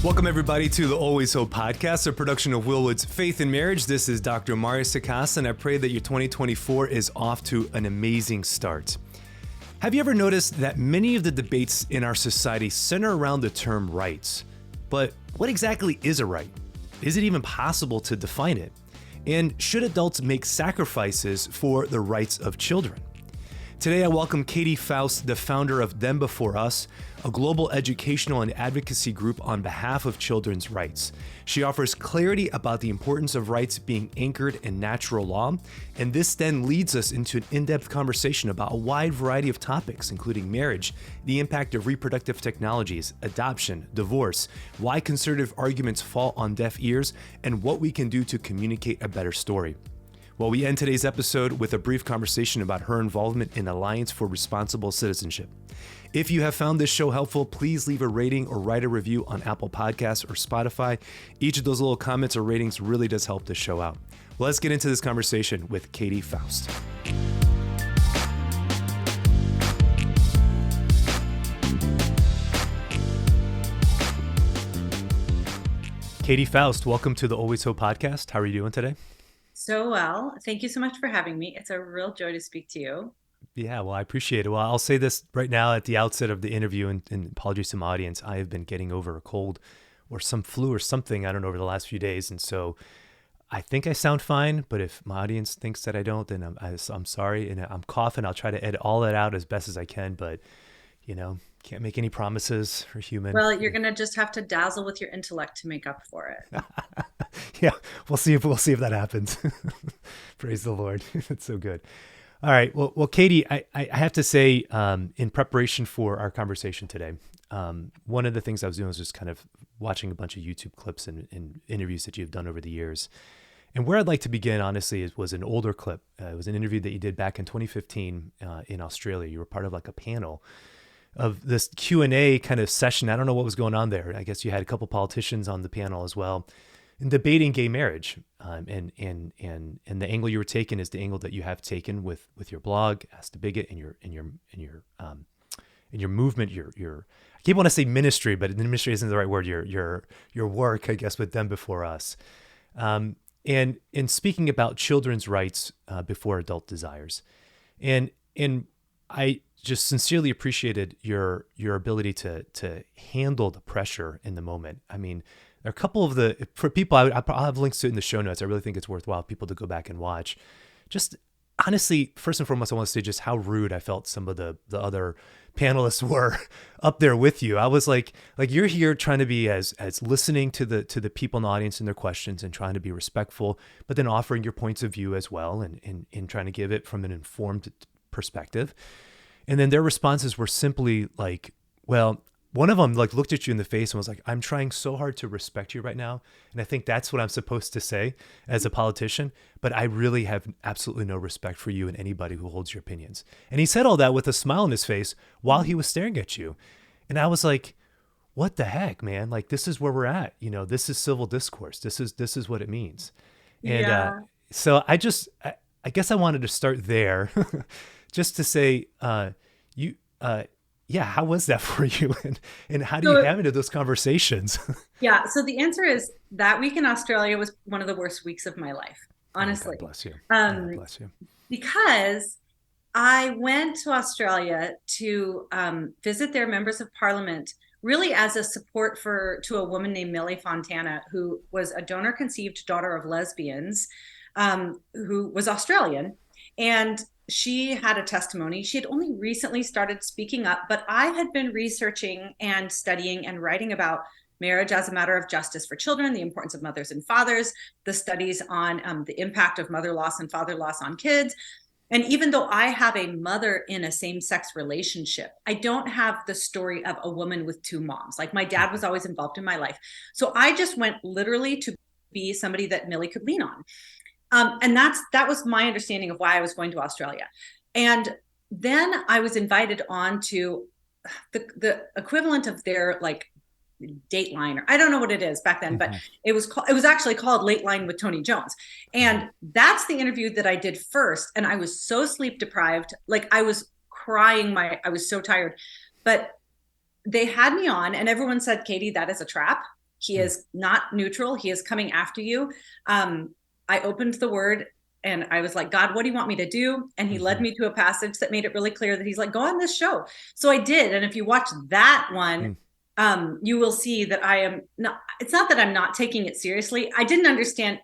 Welcome, everybody, to the Always Hope podcast, a production of Willwood's Faith in Marriage. This is Dr. Mario Sakasa, and I pray that your 2024 is off to an amazing start. Have you ever noticed that many of the debates in our society center around the term rights? But what exactly is a right? Is it even possible to define it? And should adults make sacrifices for the rights of children? Today, I welcome Katy Faust, the founder of Them Before Us, a global educational and advocacy group on behalf of children's rights. She offers clarity about the importance of rights being anchored in natural law, and this then leads us into an in-depth conversation about a wide variety of topics, including marriage, the impact of reproductive technologies, adoption, divorce, why conservative arguments fall on deaf ears, and what we can do to communicate a better story. Well, we end today's episode with a brief conversation about her involvement in Alliance for Responsible Citizenship. If you have found this show helpful, please leave a rating or write a review on Apple Podcasts or Spotify. Each of those little comments or ratings really does help the show out. Well, let's get into this conversation with Katy Faust. Katy Faust, welcome to the Always Hope podcast. How are you doing today? So well. Thank you so much for having me. It's a real joy to speak to you. Yeah, well, I appreciate it. Well, I'll say this right now at the outset of the interview, and apologies to my audience. I have been getting over a cold or some flu or something, I don't know, over the last few days. And so I think I sound fine, but if my audience thinks that I don't, then I'm sorry. And I'm coughing. I'll try to edit all that out as best as I can, but can't make any promises for human. Well, you're going to just have to dazzle with your intellect to make up for it. Yeah, we'll see if that happens. Praise the Lord. That's so good. All right. Well, Katy, I have to say, in preparation for our conversation today, one of the things I was doing was just kind of watching a bunch of YouTube clips and interviews that you've done over the years. And where I'd like to begin, honestly, was an older clip. It was an interview that you did back in 2015 in Australia. You were part of like a panel of this Q&A kind of session. I don't know what was going on there. I guess you had a couple politicians on the panel as well, and debating gay marriage. And the angle you were taking is the angle that you have taken with your blog, Ask the Bigot, and your movement, your I keep want to say ministry, but ministry isn't the right word. Your work, I guess, with Them Before Us, and in speaking about children's rights before adult desires, and I just sincerely appreciated your ability to handle the pressure in the moment. I mean, there are a couple of for people, I'll have links to it in the show notes. I really think it's worthwhile people to go back and watch. Just honestly, first and foremost, I want to say just how rude I felt some of the other panelists were up there with you. I was like you're here trying to be as listening to the people in the audience and their questions and trying to be respectful, but then offering your points of view as well and trying to give it from an informed perspective. And then their responses were simply like, well, one of them like looked at you in the face and was like, I'm trying so hard to respect you right now. And I think that's what I'm supposed to say as a politician, but I really have absolutely no respect for you and anybody who holds your opinions. And he said all that with a smile on his face while he was staring at you. And I was like, what the heck, man? Like, this is where we're at. This is civil discourse. This is what it means. And so I guess I wanted to start there just to say, how was that for you? And how do you have into those conversations? Yeah. So the answer is that week in Australia was one of the worst weeks of my life, honestly. God bless you. God bless you. Because I went to Australia to visit their members of parliament, really as a support to a woman named Millie Fontana, who was a donor-conceived daughter of lesbians, who was Australian. And she had a testimony. She had only recently started speaking up, but I had been researching and studying and writing about marriage as a matter of justice for children, the importance of mothers and fathers, the studies on the impact of mother loss and father loss on kids. And even though I have a mother in a same-sex relationship, I don't have the story of a woman with two moms. Like, my dad was always involved in my life. So I just went literally to be somebody that Millie could lean on. And that was my understanding of why I was going to Australia. And then I was invited on to the equivalent of their like Dateline, or I don't know what it is back then, but it was actually called Late Line with Tony Jones. And that's the interview that I did first. And I was so sleep deprived, like I was crying, I was so tired, but they had me on and everyone said, Katy, that is a trap. He Mm. is not neutral. He is coming after you. I opened the word and I was like, God, what do you want me to do? And he led Mm-hmm. me to a passage that made it really clear that he's like, go on this show. So I did. And if you watch that one, Mm. you will see that I am not, it's not that I'm not taking it seriously. I didn't understand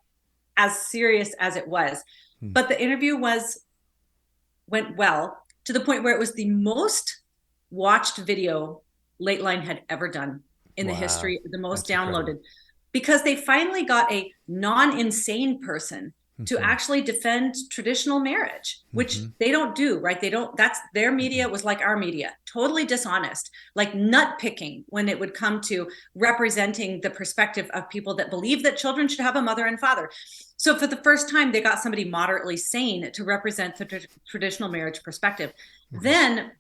as serious as it was, Mm. but the interview went well to the point where it was the most watched video Late Line had ever done in the Wow. history, the most That's incredible. downloaded, because they finally got a non-insane person to Mm-hmm. actually defend traditional marriage, which Mm-hmm. they don't do, right? They don't, that's their media was like our media, totally dishonest, like nut picking when it would come to representing the perspective of people that believe that children should have a mother and father. So for the first time, they got somebody moderately sane to represent the traditional marriage perspective. Mm-hmm. Then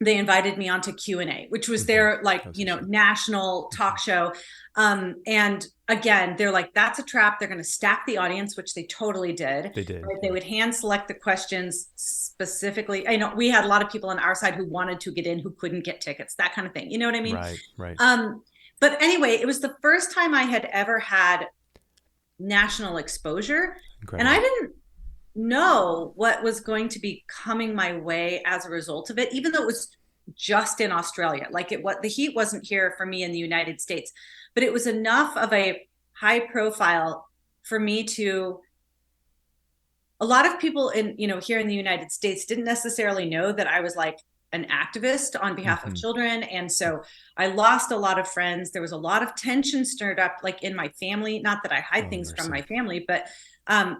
they invited me onto Q&A, which was Mm-hmm. their like, That was interesting. national Mm-hmm. talk show. And again, they're like, that's a trap. They're going to stack the audience, which they totally did. They did. Right? They Yeah. would hand select the questions specifically. I know we had a lot of people on our side who wanted to get in, who couldn't get tickets, that kind of thing. You know what I mean? Right. Right. But anyway, it was the first time I had ever had national exposure. And I Incredible. didn't know what was going to be coming my way as a result of it, even though it was just in Australia. Like what the heat wasn't here for me in the United States, but it was enough of a high profile for me to, a lot of people in, here in the United States didn't necessarily know that I was like an activist on behalf of Mm-hmm. children. And so I lost a lot of friends. There was a lot of tension stirred up like in my family. Not that I hide Oh, things from my mercy. family, but I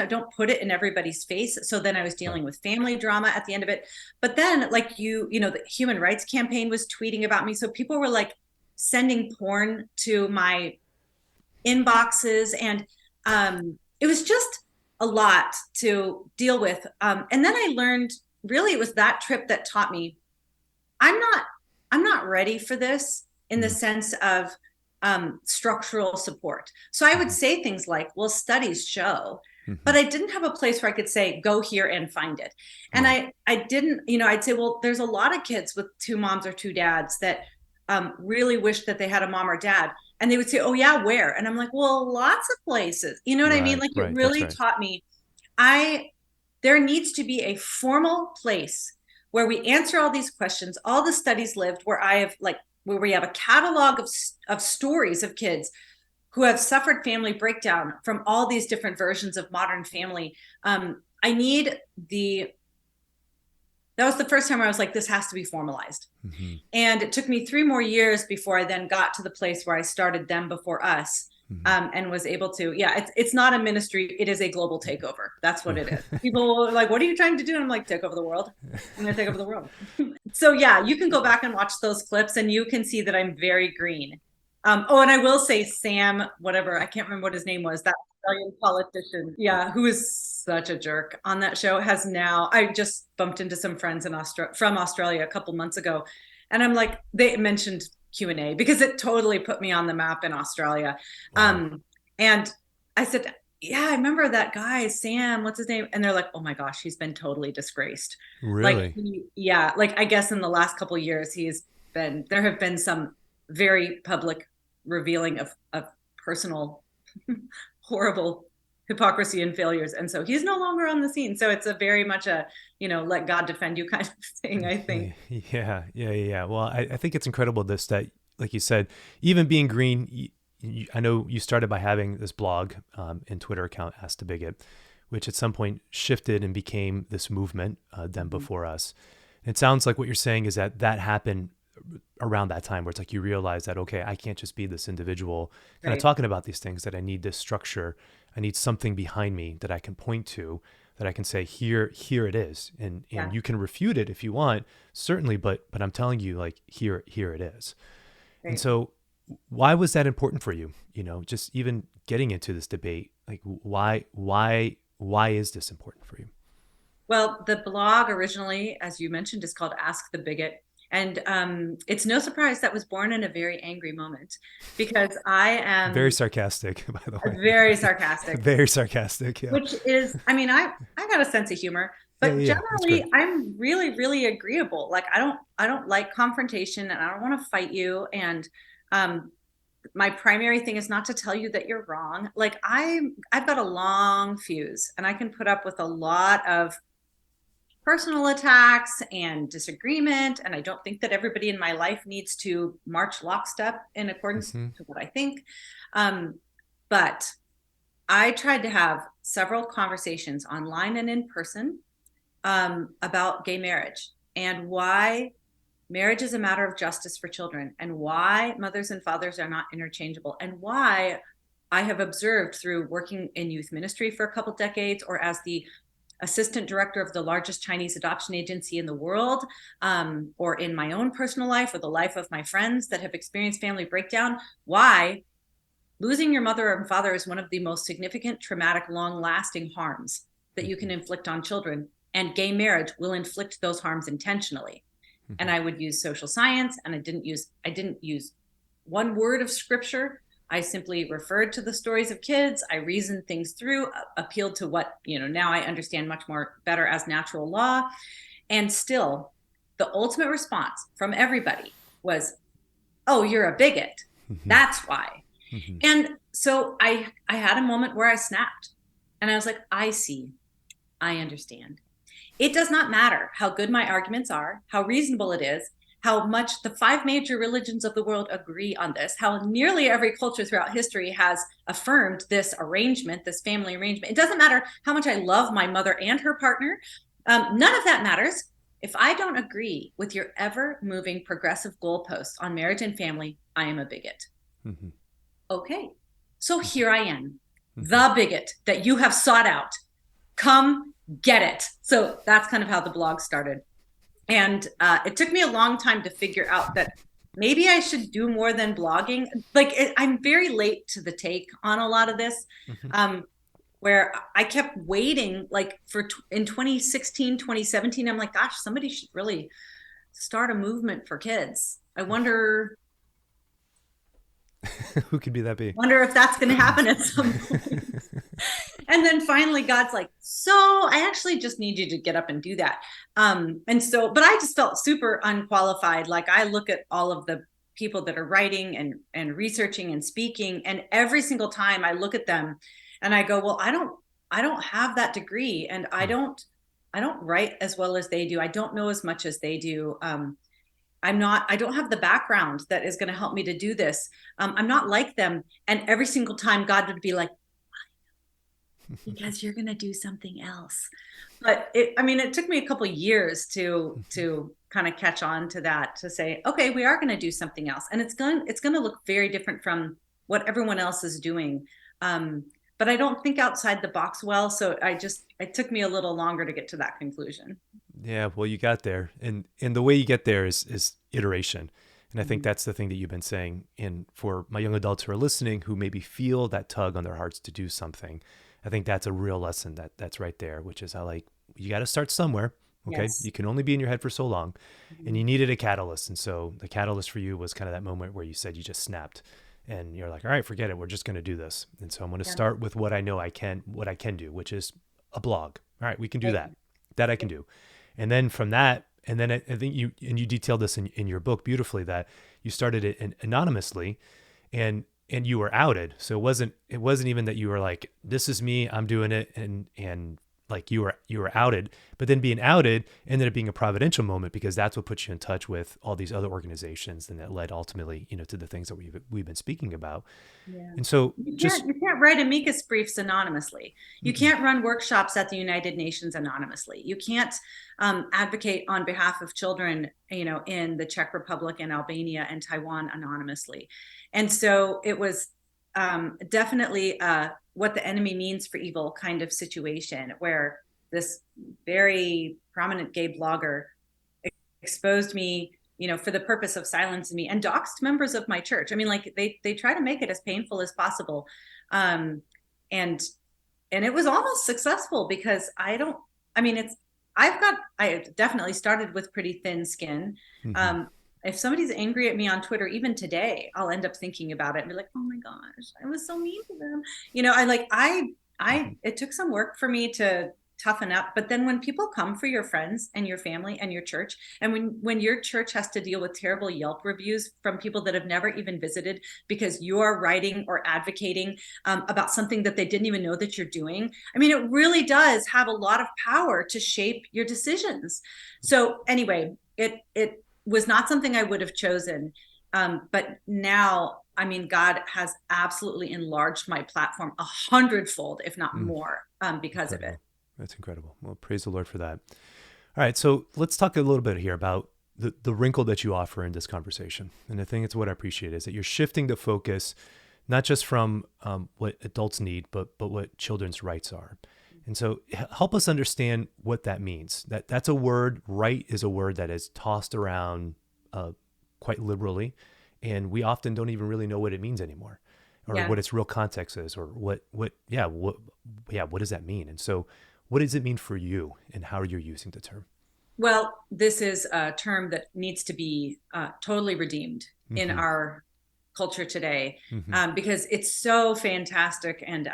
don't put it in everybody's face. So then I was Right. dealing with family drama at the end of it. But then like the Human Rights Campaign was tweeting about me. So people were like sending porn to my inboxes, and it was just a lot to deal with. And then I learned, really it was that trip that taught me I'm not I'm not ready for this in the Mm-hmm. sense of structural support. So I would say things like, well, studies show, Mm-hmm. but I didn't have a place where I could say, go here and find it. And Right. I didn't, I'd say, well, there's a lot of kids with two moms or two dads that really wish that they had a mom or dad. And they would say, oh yeah, where? And I'm like, well, lots of places. You know what I mean? Right. Like it Right. That's really right. taught me there needs to be a formal place where we answer all these questions, all the studies lived, where we have a catalog of stories of kids who have suffered family breakdown from all these different versions of modern family. I need that was the first time I was like, this has to be formalized. Mm-hmm. And it took me 3 more years before I then got to the place where I started Them Before Us, Mm-hmm. and was able to, it's not a ministry. It is a global takeover. That's what it is. People are like, what are you trying to do? And I'm like, take over the world. I'm going to take over the world. So yeah, you can go back and watch those clips and you can see that I'm very green. Oh, and I will say Sam, whatever, I can't remember what his name was, that Australian politician, who is such a jerk on that show, has now, I just bumped into some friends from Australia a couple months ago. And I'm like, they mentioned Q&A because it totally put me on the map in Australia. Wow. And I said, yeah, I remember that guy, Sam, what's his name? And they're like, oh my gosh, he's been totally disgraced. Like, Really? like I guess in the last couple of years, there have been some very public revealing of personal horrible hypocrisy and failures. And so he's no longer on the scene. So it's a very much a, let God defend you kind of thing, I think. Yeah. Well, I think it's incredible that, like you said, even being green, I know you started by having this blog and Twitter account, Ask the Bigot, which at some point shifted and became this movement, Them Before Us. And it sounds like what you're saying is that happened around that time where it's like you realize that, okay, I can't just be this individual kind of talking about these things, that I need this structure. I need something behind me that I can point to, that I can say, here it is. And you can refute it if you want, certainly, but I'm telling you, like, here it is. Right. And so why was that important for you? Just even getting into this debate, like why is this important for you? Well, the blog originally, as you mentioned, is called Ask the Bigot. And it's no surprise that was born in a very angry moment, because I am very sarcastic, by the way. Very sarcastic. Very sarcastic, yeah. Which is, I mean, I got a sense of humor, but generally I'm really, really agreeable. Like I don't like confrontation, and I don't want to fight you. And my primary thing is not to tell you that you're wrong. Like I've got a long fuse, and I can put up with a lot of personal attacks and disagreement. And I don't think that everybody in my life needs to march lockstep in accordance to what I think. But I tried to have several conversations online and in person about gay marriage and why marriage is a matter of justice for children, and why mothers and fathers are not interchangeable, and why I have observed through working in youth ministry for a couple decades, or as the assistant director of the largest Chinese adoption agency in the world, or in my own personal life or the life of my friends that have experienced family breakdown, why losing your mother and father is one of the most significant, traumatic, long-lasting harms that you can inflict on children. And gay marriage will inflict those harms intentionally. And I would use social science, and I didn't use one word of scripture. I simply referred to the stories of kids. I reasoned things through, appealed to what, now I understand much more better as natural law. And still, the ultimate response from everybody was, oh, you're a bigot. That's why. And so I had a moment where I snapped, and I was like, I see, I understand. It does not matter how good my arguments are, how reasonable it is, how much the 5 major religions of the world agree on this, how nearly every culture throughout history has affirmed this arrangement, this family arrangement. It doesn't matter how much I love my mother and her partner. None of that matters. If I don't agree with your ever moving progressive goalposts on marriage and family, I am a bigot. Okay, so here I am, the bigot that you have sought out. Come get it. So that's kind of how the blog started. And it took me a long time to figure out that maybe I should do more than blogging. I'm very late to the take on a lot of this, where I kept waiting in 2016, 2017, I'm like, gosh, somebody should really start a movement for kids. I wonder who could be that be? Wonder if that's going to happen at some point. And then finally God's like, so I actually just need you to get up and do that. But I just felt super unqualified. Like I look at all of the people that are writing and researching and speaking, and every single time I look at them and I go, well, I don't have that degree, and I don't write as well as they do. I don't know as much as they do. I don't have the background that is going to help me to do this. I'm not like them. And every single time God would be like, because you're going to do something else. But it took me a couple of years to kind of catch on to that, to say, okay, we are going to do something else. And it's going to look very different from what everyone else is doing. But I don't think outside the box well. So it took me a little longer to get to that conclusion. Yeah, well, you got there. And the way you get there is iteration. And I think that's the thing that you've been saying. And for my young adults who are listening, who maybe feel that tug on their hearts to do something, I think that's a real lesson that's right there, which is you got to start somewhere. Okay. Yes. You can only be in your head for so long, and you needed a catalyst. And so the catalyst for you was kind of that moment where you said you just snapped and you're like, all right, forget it. We're just going to do this. And so I'm going to start with what I know what I can do, which is a blog. All right. We can do that. That I can do. And then from that, and then I think you detailed this in your book beautifully, that you started it anonymously and you were outed. So it wasn't even that you were like, this is me, I'm doing it. And like you were outed, but then being outed ended up being a providential moment, because that's what puts you in touch with all these other organizations. And that led ultimately, to the things that we've been speaking about. Yeah. And so you can't write amicus briefs anonymously. You can't run workshops at the United Nations anonymously. You can't advocate on behalf of children, in the Czech Republic and Albania and Taiwan anonymously. And so it was definitely what the enemy means for evil kind of situation, where this very prominent gay blogger exposed me, for the purpose of silencing me, and doxed members of my church. I mean, like they try to make it as painful as possible. And it was almost successful, because I definitely started with pretty thin skin. If somebody's angry at me on Twitter, even today, I'll end up thinking about it and be like, oh my gosh, I was so mean to them. It took some work for me to toughen up. But then when people come for your friends and your family and your church, and when your church has to deal with terrible Yelp reviews from people that have never even visited because you're writing or advocating about something that they didn't even know that you're doing, I mean, it really does have a lot of power to shape your decisions. So anyway, it was not something I would have chosen. But now, I mean, God has absolutely enlarged my platform 100-fold, if not more, because Incredible. of it. That's incredible. Well, praise the Lord for that. All right. So let's talk a little bit here about the wrinkle that you offer in this conversation. And I think it's what I appreciate is that you're shifting the focus, not just from what adults need, but what children's rights are. And so help us understand what that means. That's a word, right is a word that is tossed around quite liberally. And we often don't even really know what it means anymore, or Yeah. what its real context is, or what does that mean? And so what does it mean for you and how you're using the term? Well, this is a term that needs to be totally redeemed in Mm-hmm. our culture today, Mm-hmm. because it's so fantastic and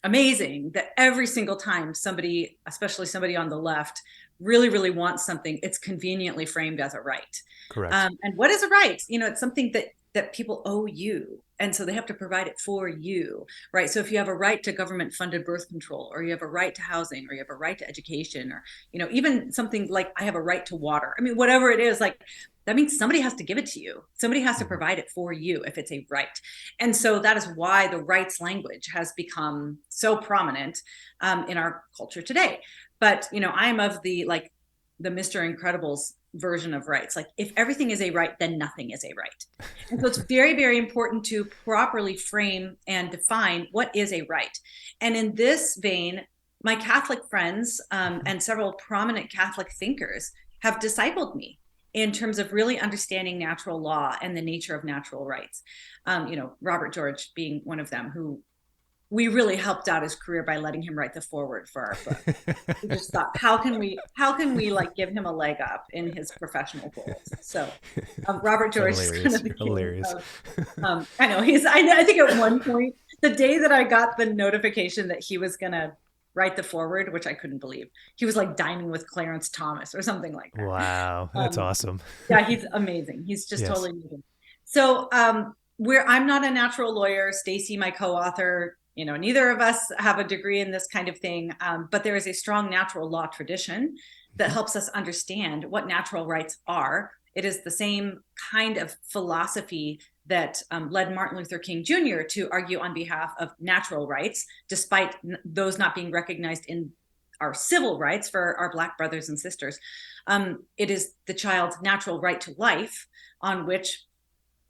amazing that every single time somebody, especially somebody on the left, really, really wants something, it's conveniently framed as a right. Correct. And what is a right? You know, it's something that people owe you. And so they have to provide it for you, right? So if you have a right to government funded birth control, or you have a right to housing, or you have a right to education, or, you know, even something like I have a right to water. I mean, whatever it is, like that means somebody has to give it to you. Somebody has to provide it for you if it's a right. And so that is why the rights language has become so prominent in our culture today. But, you know, I'm of the Mr. Incredibles version of rights. Like if everything is a right, then nothing is a right. And so it's very, very important to properly frame and define what is a right. And in this vein, my Catholic friends and several prominent Catholic thinkers have discipled me in terms of really understanding natural law and the nature of natural rights. You know, Robert George being one of them, who we really helped out his career by letting him write the foreword for our book. We just thought, how can we like give him a leg up in his professional goals? So Robert George is kind of the king Hilarious. of, I know I think at one point, the day that I got the notification that he was going to write the foreword, which I couldn't believe, he was like dining with Clarence Thomas or something like that. Wow. That's awesome. Yeah, he's amazing. He's just Yes. totally amazing. So I'm not a natural lawyer. Stacy, my co-author, you know, neither of us have a degree in this kind of thing, but there is a strong natural law tradition that helps us understand what natural rights are. It is the same kind of philosophy that led Martin Luther King Jr. to argue on behalf of natural rights, despite those not being recognized in our civil rights for our Black brothers and sisters. It is the child's natural right to life on which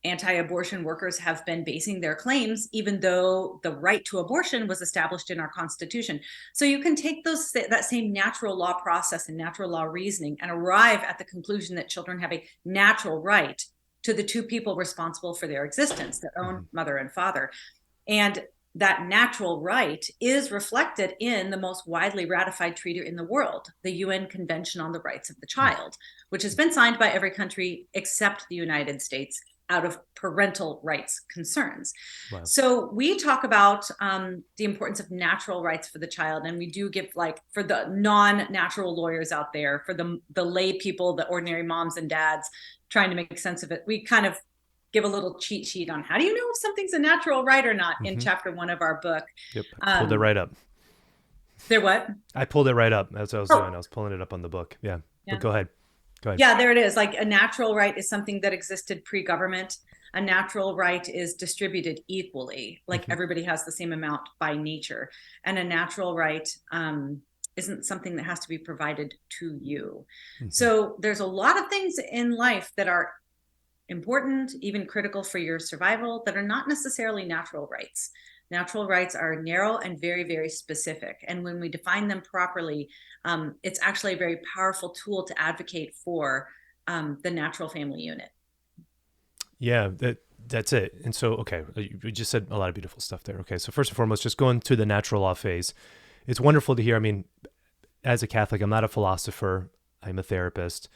anti-abortion workers have been basing their claims, even though the right to abortion was established in our Constitution. So you can take that same natural law process and natural law reasoning and arrive at the conclusion that children have a natural right to the two people responsible for their existence, their own mother and father. And that natural right is reflected in the most widely ratified treaty in the world, the UN Convention on the Rights of the Child, which has been signed by every country except the United States out of parental rights concerns. Wow. So we talk about the importance of natural rights for the child. And we do give, like, for the non-natural lawyers out there, for the lay people, the ordinary moms and dads trying to make sense of it, we kind of give a little cheat sheet on how do you know if something's a natural right or not in chapter 1 of our book. Yep. I pulled it right up. There what? I pulled it right up. That's what I was doing. I was pulling it up on the book. Yeah. But go ahead. Yeah, there it is. Like a natural right is something that existed pre-government. A natural right is distributed equally, like everybody has the same amount by nature. And a natural right isn't something that has to be provided to you. So there's a lot of things in life that are important, even critical for your survival, that are not necessarily natural rights. Natural rights are narrow and very, very specific. And when we define them properly, it's actually a very powerful tool to advocate for the natural family unit. Yeah, that's it. And so, okay, you just said a lot of beautiful stuff there. Okay, so first and foremost, just going to the natural law phase. It's wonderful to hear. I mean, as a Catholic, I'm not a philosopher. I'm a therapist.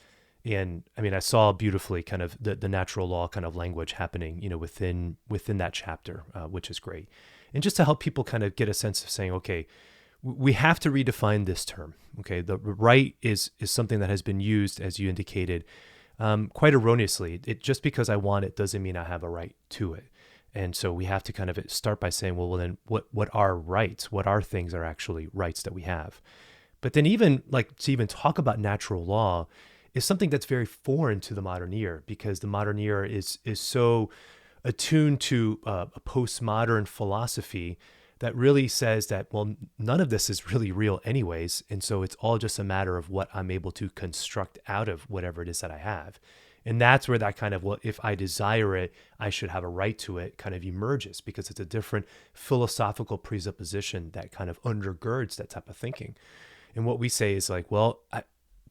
And I mean, I saw beautifully kind of the natural law kind of language happening, you know, within that chapter, which is great. And just to help people kind of get a sense of saying, okay, we have to redefine this term. Okay, the right is something that has been used, as you indicated, quite erroneously. It just because I want it doesn't mean I have a right to it. And so we have to kind of start by saying, well then what are rights? What are things that are actually rights that we have? But then even like to even talk about natural law is something that's very foreign to the modern ear, because the modern ear is so attuned to a postmodern philosophy that really says that, well, none of this is really real anyways. And so it's all just a matter of what I'm able to construct out of whatever it is that I have. And that's where that kind of, well, if I desire it, I should have a right to it kind of emerges, because it's a different philosophical presupposition that kind of undergirds that type of thinking. And what we say is like, well,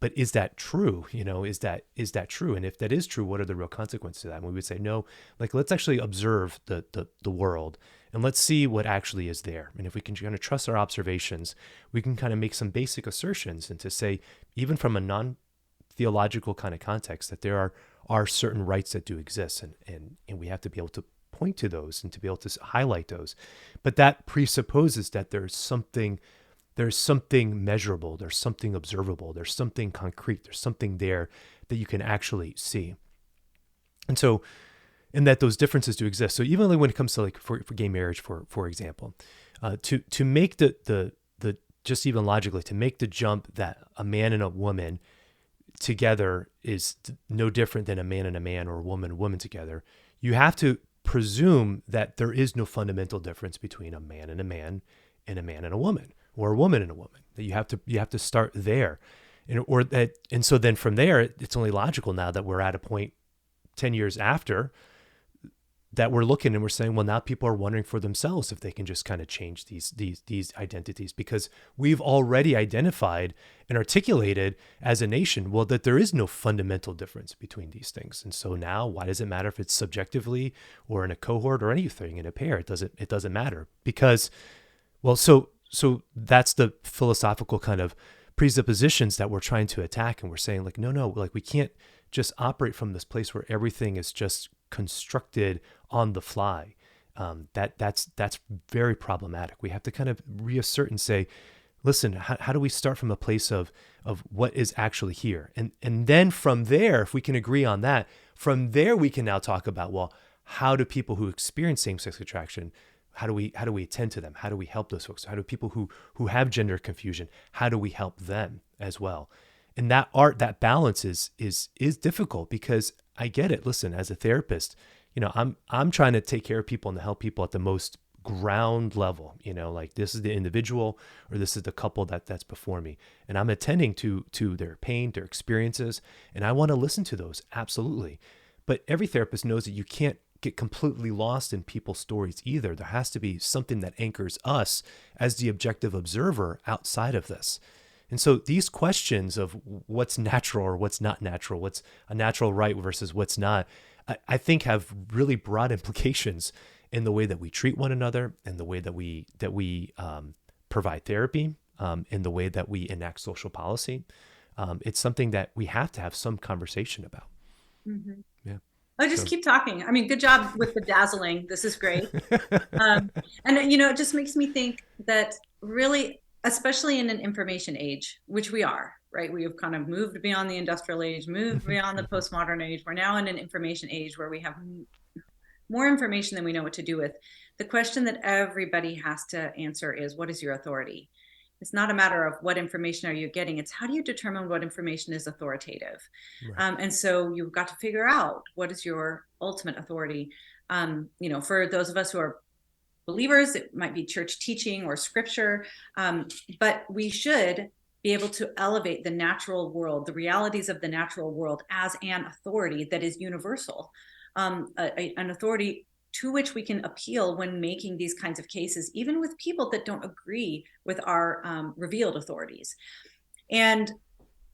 but is that true? Is that true? And if that is true, what are the real consequences of that? And we would say, no, like, let's actually observe the world and let's see what actually is there. And if we can kind of trust our observations, we can kind of make some basic assertions and to say, even from a non-theological kind of context, that there are certain rights that do exist. And we have to be able to point to those and to be able to highlight those. But that presupposes that there's something measurable, there's something observable, there's something concrete, there's something there that you can actually see. And so, and that those differences do exist. So even like when it comes to like for gay marriage, for example, to make the just even logically, to make the jump that a man and a woman together is no different than a man and a man, or a woman and woman together, you have to presume that there is no fundamental difference between a man and a man and a man and a woman, or a woman and a woman. That you have to start there, and so then from there, it's only logical now that we're at a point 10 years after that we're looking and we're saying, well, now people are wondering for themselves if they can just kind of change these identities, because we've already identified and articulated as a nation, well, that there is no fundamental difference between these things. And so now, why does it matter if it's subjectively or in a cohort or anything in a pair? It doesn't matter, because, well, so that's the philosophical kind of presuppositions that we're trying to attack. And we're saying like, no, like we can't just operate from this place where everything is just constructed on the fly. That's very problematic. We have to kind of reassert and say, listen, how do we start from a place of what is actually here? And then from there, if we can agree on that, from there we can now talk about, well, how do people who experience same-sex attraction, how do we attend to them? How do we help those folks? How do people who have gender confusion, how do we help them as well? And that balance is difficult, because I get it. Listen, as a therapist, I'm trying to take care of people and to help people at the most ground level, like this is the individual or this is the couple that's before me. And I'm attending to their pain, their experiences, and I want to listen to those. Absolutely. But every therapist knows that you can't get completely lost in people's stories either. There has to be something that anchors us as the objective observer outside of this. And so these questions of what's natural or what's not natural, what's a natural right versus what's not, I think have really broad implications in the way that we treat one another, and the way that we provide therapy, in the way that we enact social policy. It's something that we have to have some conversation about. Mm-hmm. Yeah. Oh, just keep talking. I mean, good job with the dazzling. This is great. And it just makes me think that really, especially in an information age, which we are, right? We have kind of moved beyond the industrial age, moved beyond the postmodern age. We're now in an information age where we have more information than we know what to do with. The question that everybody has to answer is, what is your authority? It's not a matter of what information are you getting. It's how do you determine what information is authoritative? Right. And so you've got to figure out what is your ultimate authority. For those of us who are believers, it might be church teaching or scripture, but we should be able to elevate the natural world, the realities of the natural world, as an authority that is universal, an authority to which we can appeal when making these kinds of cases, even with people that don't agree with our revealed authorities. And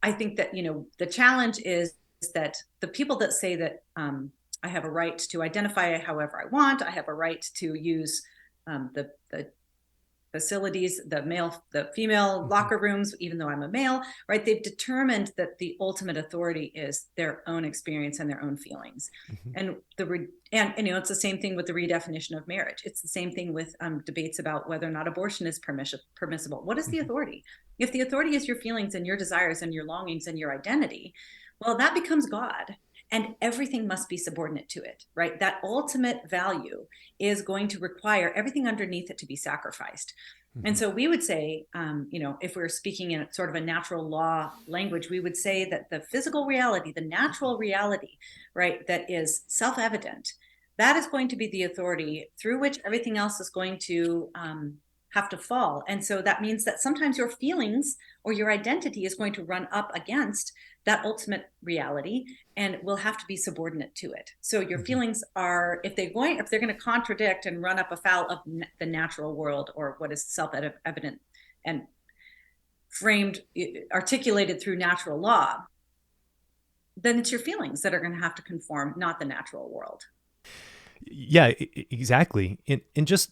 I think that, the challenge is that the people that say that I have a right to identify however I want, I have a right to use the facilities, the female locker rooms, even though I'm a male, right? They've determined that the ultimate authority is their own experience and their own feelings. And it's the same thing with the redefinition of marriage. It's the same thing with debates about whether or not abortion is permissible. What is the authority? If the authority is your feelings and your desires and your longings and your identity, well, that becomes God. And everything must be subordinate to it, right? That ultimate value is going to require everything underneath it to be sacrificed. And so we would say, if we're speaking in sort of a natural law language, we would say that the physical reality, the natural reality, right, that is self-evident, that is going to be the authority through which everything else is going to have to fall. And so that means that sometimes your feelings or your identity is going to run up against that ultimate reality and will have to be subordinate to it. So your feelings are, if they're going to contradict and run up afoul of the natural world or what is self-evident and articulated through natural law, then it's your feelings that are going to have to conform, not the natural world. Yeah, exactly. And just,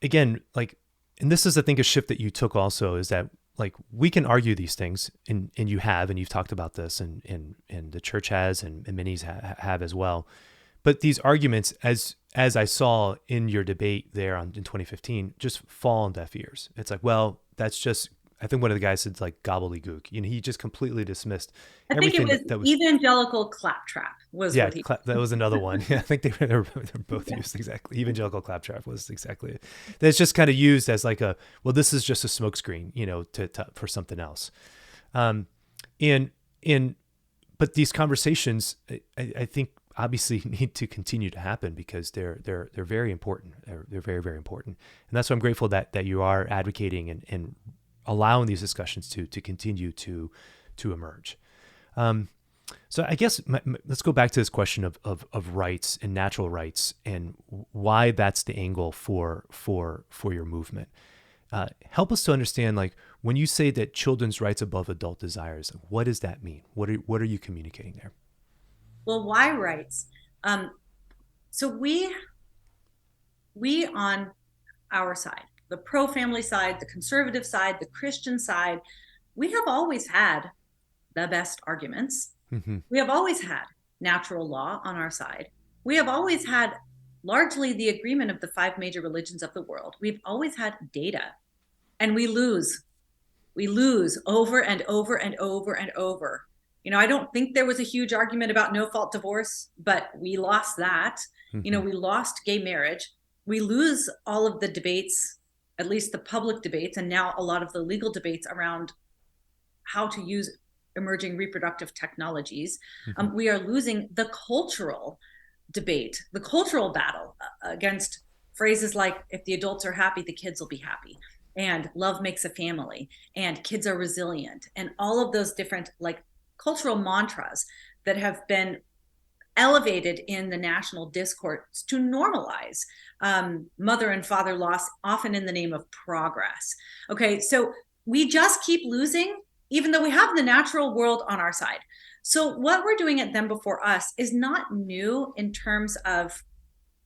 again, and this is, I think, a shift that you took also, is that we can argue these things, and you've talked about this, and the church has, and many have as well. But these arguments, as I saw in your debate there in 2015, just fall on deaf ears. It's well, that's just, I think one of the guys said gobbledygook. He just completely dismissed everything. I think it was evangelical claptrap that was another one. Yeah, I think they were both used exactly. Evangelical claptrap was exactly it. That's just kind of used as this is just a smokescreen, for something else. But these conversations, I think, obviously need to continue to happen, because they're very important. They're very, very important, and that's why I'm grateful that you are advocating and allowing these discussions to continue to emerge. So I guess let's go back to this question of rights and natural rights, and why that's the angle for your movement. Help us to understand, when you say that children's rights above adult desires, what does that mean? What are you communicating there? Well, why rights? So we on our side, the pro-family side, the conservative side, the Christian side, we have always had the best arguments. We have always had natural law on our side. We have always had largely the agreement of the 5 major religions of the world. We've always had data, and we lose over and over and over and over. I don't think there was a huge argument about no-fault divorce, but we lost that. We lost gay marriage. We lose all of the debates, at least the public debates, and now a lot of the legal debates around how to use emerging reproductive technologies. We are losing the cultural debate, the cultural battle against phrases like, if the adults are happy, the kids will be happy, and love makes a family, and kids are resilient, and all of those different cultural mantras that have been elevated in the national discourse to normalize mother and father loss, often in the name of progress. Okay, so we just keep losing, even though we have the natural world on our side. So what we're doing at Them Before Us is not new in terms of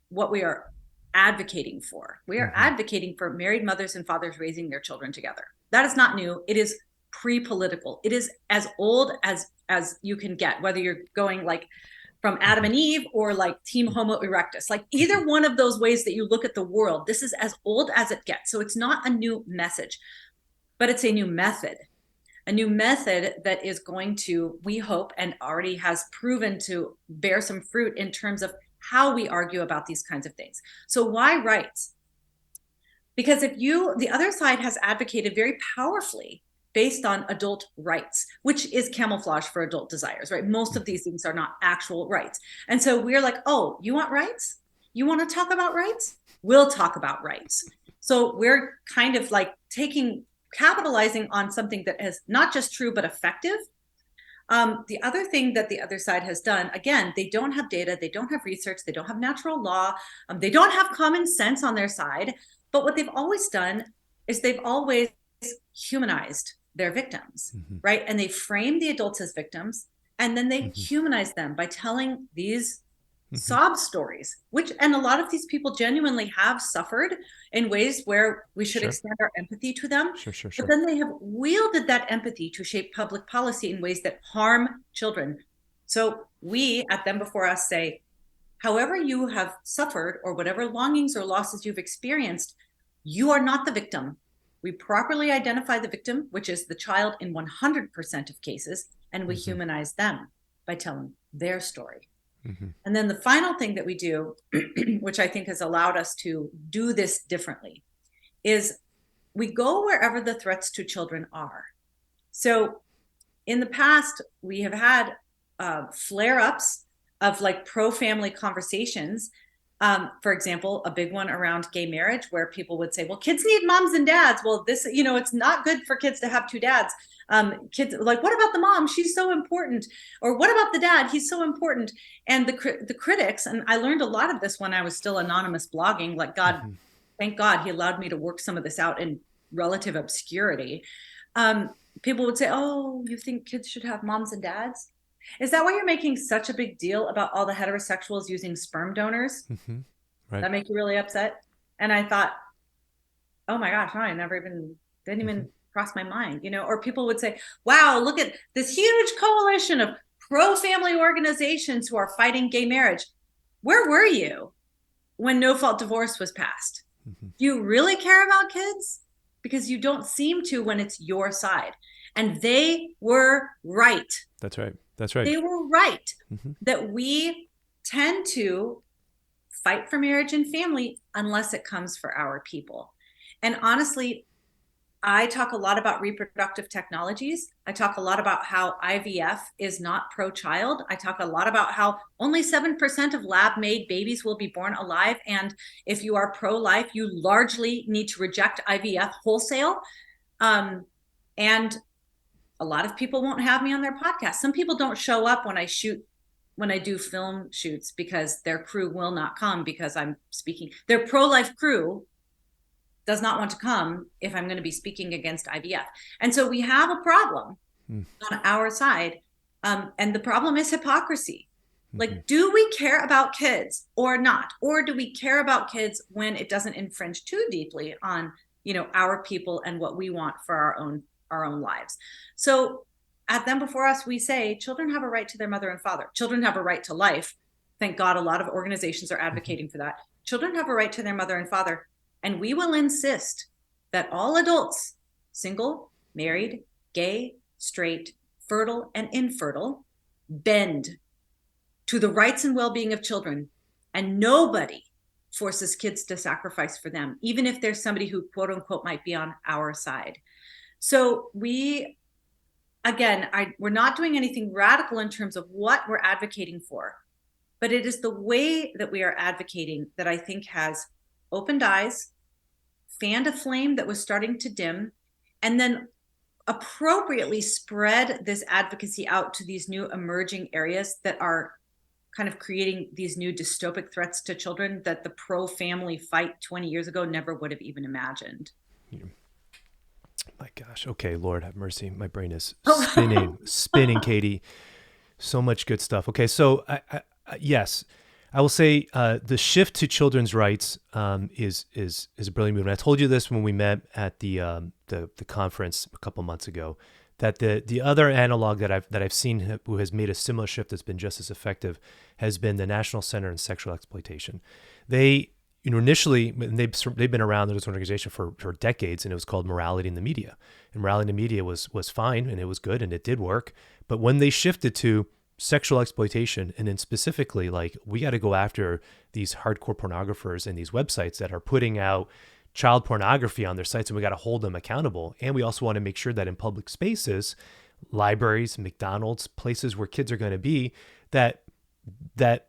what we are advocating for. We are advocating for married mothers and fathers raising their children together. That is not new. It is pre-political. It is as old as you can get, whether you're going from Adam and Eve or Team Homo erectus, either one of those ways that you look at the world. This is as old as it gets. So it's not a new message, but it's a new method. A new method that is going to, we hope, and already has proven to bear some fruit in terms of how we argue about these kinds of things. So why rights? Because the other side has advocated very powerfully based on adult rights, which is camouflage for adult desires, right? Most of these things are not actual rights. And so we're oh, you want rights? You want to talk about rights? We'll talk about rights. So we're kind of capitalizing on something that is not just true, but effective. The other thing that the other side has done, again, they don't have data, they don't have research, they don't have natural law, they don't have common sense on their side. But what they've always done is they've always humanized their victims, right? And they frame the adults as victims, and then they humanize them by telling these Mm-hmm. sob stories, and a lot of these people genuinely have suffered in ways where we should Sure. extend our empathy to them. Sure, sure, But sure. then they have wielded that empathy to shape public policy in ways that harm children. So we at Them Before Us say, however you have suffered or whatever longings or losses you've experienced, you are not the victim. We properly identify the victim, which is the child in 100% of cases, and we Mm-hmm. humanize them by telling their story. Mm-hmm. And then the final thing that we do, which I think has allowed us to do this differently, is we go wherever the threats to children are. So in the past, we have had flare-ups of like pro-family conversations. For example, a big one around gay marriage, where people would say, well, kids need moms and dads. Well, this, it's not good for kids to have two dads. Kids like, what about the mom? She's so important. Or what about the dad? He's so important. And the critics, and I learned a lot of this when I was still anonymous blogging, like Mm-hmm. thank God he allowed me to work some of this out in relative obscurity. People would say, oh, you think kids should have moms and dads? Is that why you're making such a big deal about all the heterosexuals using sperm donors? Mm-hmm. Right. That make you really upset? And I thought, oh my gosh, no, I didn't even Mm-hmm. cross my mind, or people would say, wow, look at this huge coalition of pro-family organizations who are fighting gay marriage. Where were you when no-fault divorce was passed? Mm-hmm. Do you really care about kids? Because you don't seem to when it's your side. And they were right. That's right. That's right. They were right Mm-hmm. that we tend to fight for marriage and family unless it comes for our people. And honestly, I talk a lot about reproductive technologies. I talk a lot about how IVF is not pro-child. I talk a lot about how only 7% of lab-made babies will be born alive. And if you are pro-life, you largely need to reject IVF wholesale. And a lot of people won't have me on their podcast. Some people don't show up when I do film shoots because their crew will not come because I'm speaking. Their pro-life crew does not want to come if I'm going to be speaking against IVF. And so we have a problem on our side. And the problem is hypocrisy. Like, do we care about kids or not? Or do we care about kids when it doesn't infringe too deeply on, our people and what we want for our own lives? So at Them Before Us, we say children have a right to their mother and father. Children have a right to life. Thank God a lot of organizations are advocating for that. Children have a right to their mother and father. And we will insist that all adults, single, married, gay, straight, fertile, and infertile, bend to the rights and well-being of children. And nobody forces kids to sacrifice for them, even if there's somebody who, quote unquote, might be on our side. So we're not doing anything radical in terms of what we're advocating for, but it is the way that we are advocating that I think has opened eyes, fanned a flame that was starting to dim, and then appropriately spread this advocacy out to these new emerging areas that are kind of creating these new dystopic threats to children that the pro-family fight 20 years ago never would have even imagined. Yeah. My gosh. Okay, Lord have mercy. My brain is spinning, Katy. So much good stuff. Okay, so yes, I will say the shift to children's rights is a brilliant move. And I told you this when we met at the conference a couple months ago, that the other analog that I've seen who has made a similar shift that's been just as effective has been the National Center on Sexual Exploitation. They initially, they've been around this organization for decades, and it was called Morality in the Media. And Morality in the Media was fine, and it was good, and it did work. But when they shifted to sexual exploitation, and then specifically, like, we got to go after these hardcore pornographers and these websites that are putting out child pornography on their sites, and we got to hold them accountable. And we also want to make sure that in public spaces, libraries, McDonald's, places where kids are going to be, that the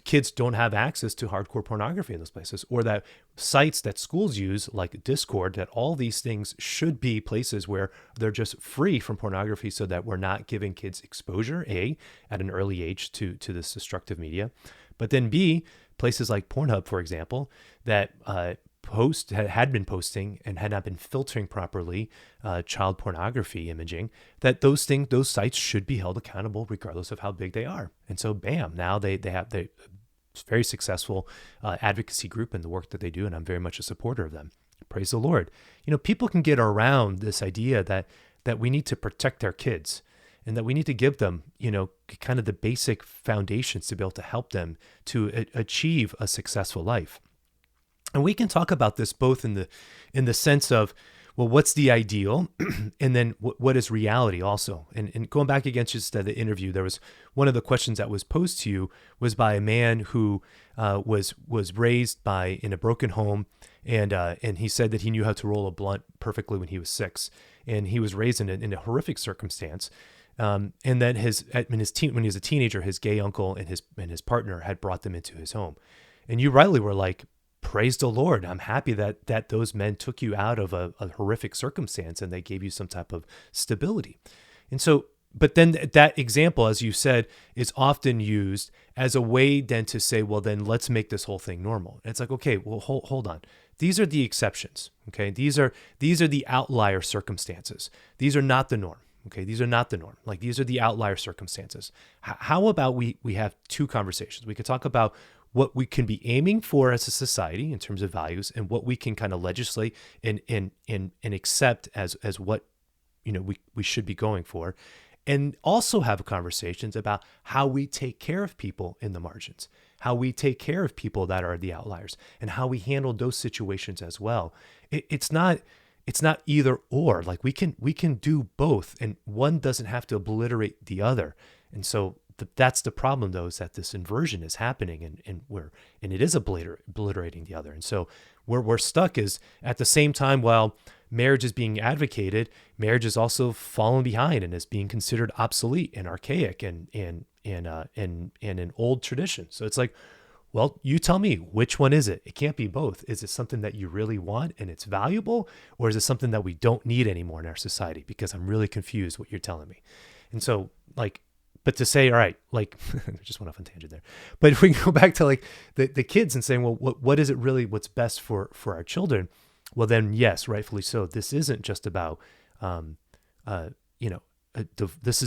kids don't have access to hardcore pornography in those places, or that sites that schools use like Discord, that all these things should be places where they're just free from pornography, so that we're not giving kids exposure, A, at an early age to this destructive media, but then B, places like Pornhub, for example, that had been posting and had not been filtering properly child pornography imaging, that those sites should be held accountable regardless of how big they are. And so, bam, now they have very successful advocacy group in the work that they do, and I'm very much a supporter of them. Praise the Lord. People can get around this idea that we need to protect our kids and that we need to give them, kind of the basic foundations to be able to help them to achieve a successful life. And we can talk about this both in the sense of, well, what's the ideal? And then what is reality also? And going back against just the interview, there was one of the questions that was posed to you was by a man who was raised in a broken home. And he said that he knew how to roll a blunt perfectly when he was 6. And he was raised in a horrific circumstance. And then when he was a teenager, his gay uncle and his partner had brought them into his home. And you rightly were like, praise the Lord. I'm happy that those men took you out of a horrific circumstance and they gave you some type of stability. And so, but then that example, as you said, is often used as a way then to say, well, then let's make this whole thing normal. And it's like, okay, well, hold on. These are the exceptions. Okay. These are the outlier circumstances. These are not the norm. Okay. These are not the norm. Like, these are the outlier circumstances. How about we have two conversations? We could talk about what we can be aiming for as a society in terms of values, and what we can kind of legislate and accept as what we should be going for, and also have conversations about how we take care of people in the margins, how we take care of people that are the outliers, and how we handle those situations as well. It's not either or. Like, we can do both, and one doesn't have to obliterate the other. And so that's the problem, though, is that this inversion is happening, and it is obliterating the other. And so where we're stuck is, at the same time, while marriage is being advocated, marriage is also falling behind and is being considered obsolete and archaic and an old tradition. So it's like, well, you tell me, which one is it? It can't be both. Is it something that you really want and it's valuable, or is it something that we don't need anymore in our society? Because I'm really confused what you're telling me. And so, like, but to say, all right, like, I just went off on a tangent there. But if we go back to like the kids and saying, well, what is it really, what's best for our children? Well, then, yes, rightfully so. This isn't just about,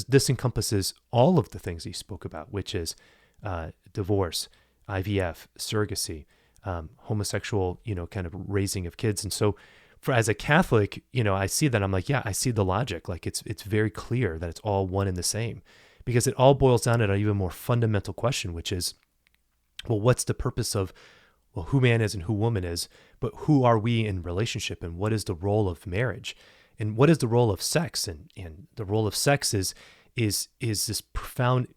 this encompasses all of the things you spoke about, which is divorce, IVF, surrogacy, homosexual, kind of raising of kids. And so, as a Catholic, I see that, I'm like, yeah, I see the logic. Like, it's very clear that it's all one and the same. Because it all boils down to an even more fundamental question, which is, well, what's the purpose of, well, who man is and who woman is, but who are we in relationship, and what is the role of marriage, and what is the role of sex? And the role of sex is this profound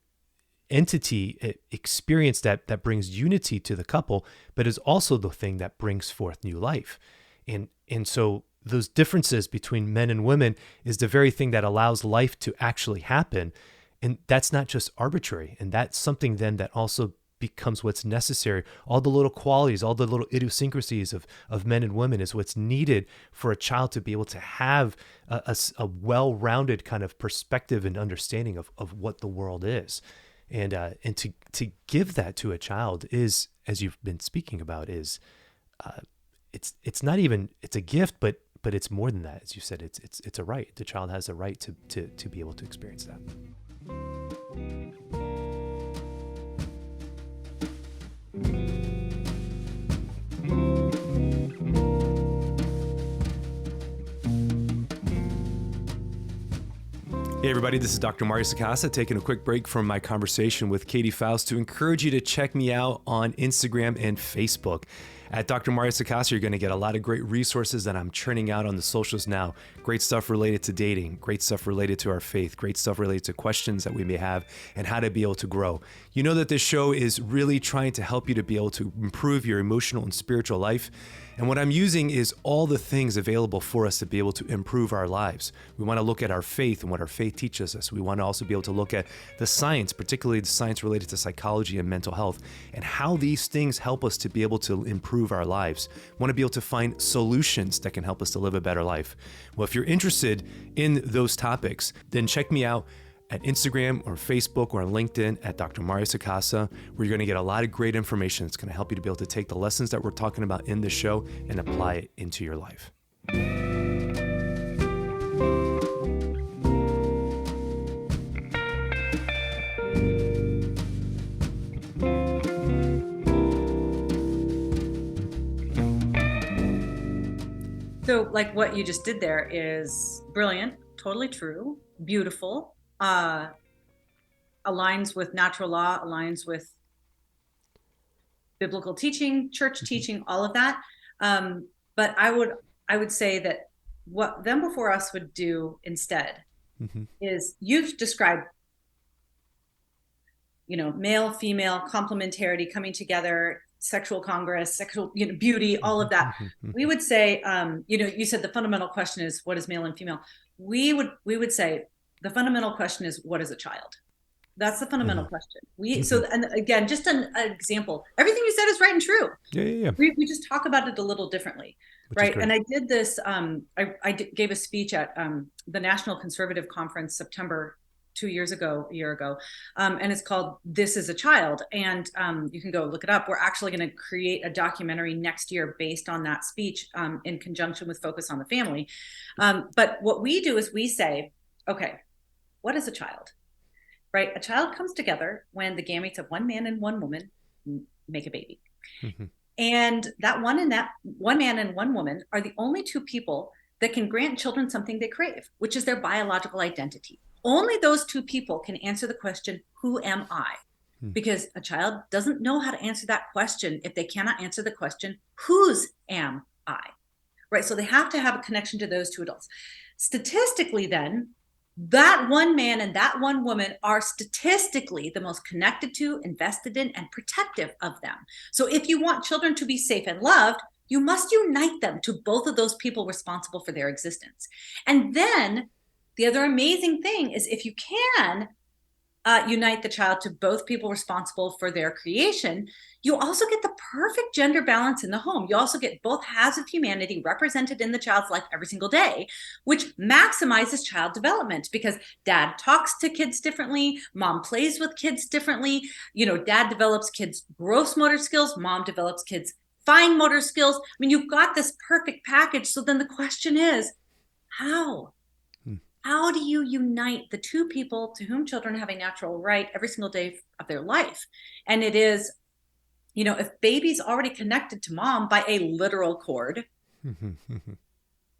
entity experience that brings unity to the couple, but is also the thing that brings forth new life. And so those differences between men and women is the very thing that allows life to actually happen. And that's not just arbitrary. And that's something then that also becomes what's necessary. All the little qualities, all the little idiosyncrasies of men and women is what's needed for a child to be able to have a well-rounded kind of perspective and understanding of what the world is. And to give that to a child is, as you've been speaking about, is it's not even, it's a gift, but it's more than that. As you said, it's a right. The child has a right to be able to experience that. Hey everybody, this is Dr. Mario Sacasa taking a quick break from my conversation with Katy Faust to encourage you to check me out on Instagram and Facebook. At Dr. Mario Sacasa, you're going to get a lot of great resources that I'm churning out on the socials now. Great stuff related to dating, great stuff related to our faith, great stuff related to questions that we may have and how to be able to grow. You know that this show is really trying to help you to be able to improve your emotional and spiritual life. And what I'm using is all the things available for us to be able to improve our lives. We want to look at our faith and what our faith teaches us. We want to also be able to look at the science, particularly the science related to psychology and mental health, and how these things help us to be able to improve our lives. We want to be able to find solutions that can help us to live a better life. Well, if you're interested in those topics, then check me out at Instagram or Facebook or on LinkedIn at Dr. Mario Sacasa, where you're going to get a lot of great information that's going to help you to be able to take the lessons that we're talking about in this show and apply it into your life. So like what you just did there is brilliant, totally true, beautiful, aligns with natural law, aligns with biblical teaching, church teaching, all of that. But I would say that what them before us would do instead is, you've described, male, female, complementarity coming together, sexual congress, sexual, beauty, all of that. We would say, you said the fundamental question is, what is male and female? We would say the fundamental question is, what is a child? That's the fundamental question. So, and again, just an example, everything you said is right and true. Yeah. We just talk about it a little differently, right? And I did this, I gave a speech at the National Conservative Conference, September, a year ago. And it's called This is a Child. And you can go look it up. We're actually going to create a documentary next year based on that speech in conjunction with Focus on the Family. But what we do is we say, okay, what is a child? Right? A child comes together when the gametes of one man and one woman make a baby. And that one man and one woman are the only two people that can grant children something they crave, which is their biological identity. Only those two people can answer the question, who am I? Because a child doesn't know how to answer that question if they cannot answer the question, whose am I? Right? So they have to have a connection to those two adults. Statistically then, that one man and that one woman are statistically the most connected to, invested in, and protective of them. So if you want children to be safe and loved, you must unite them to both of those people responsible for their existence. And then the other amazing thing is, if you can unite the child to both people responsible for their creation, you also get the perfect gender balance in the home. You also get both halves of humanity represented in the child's life every single day, which maximizes child development, because dad talks to kids differently, mom plays with kids differently. Dad develops kids' gross motor skills, mom develops kids' fine motor skills. I mean, you've got this perfect package. So then the question is, how? How do you unite the two people to whom children have a natural right every single day of their life? And it is, if baby's already connected to mom by a literal cord,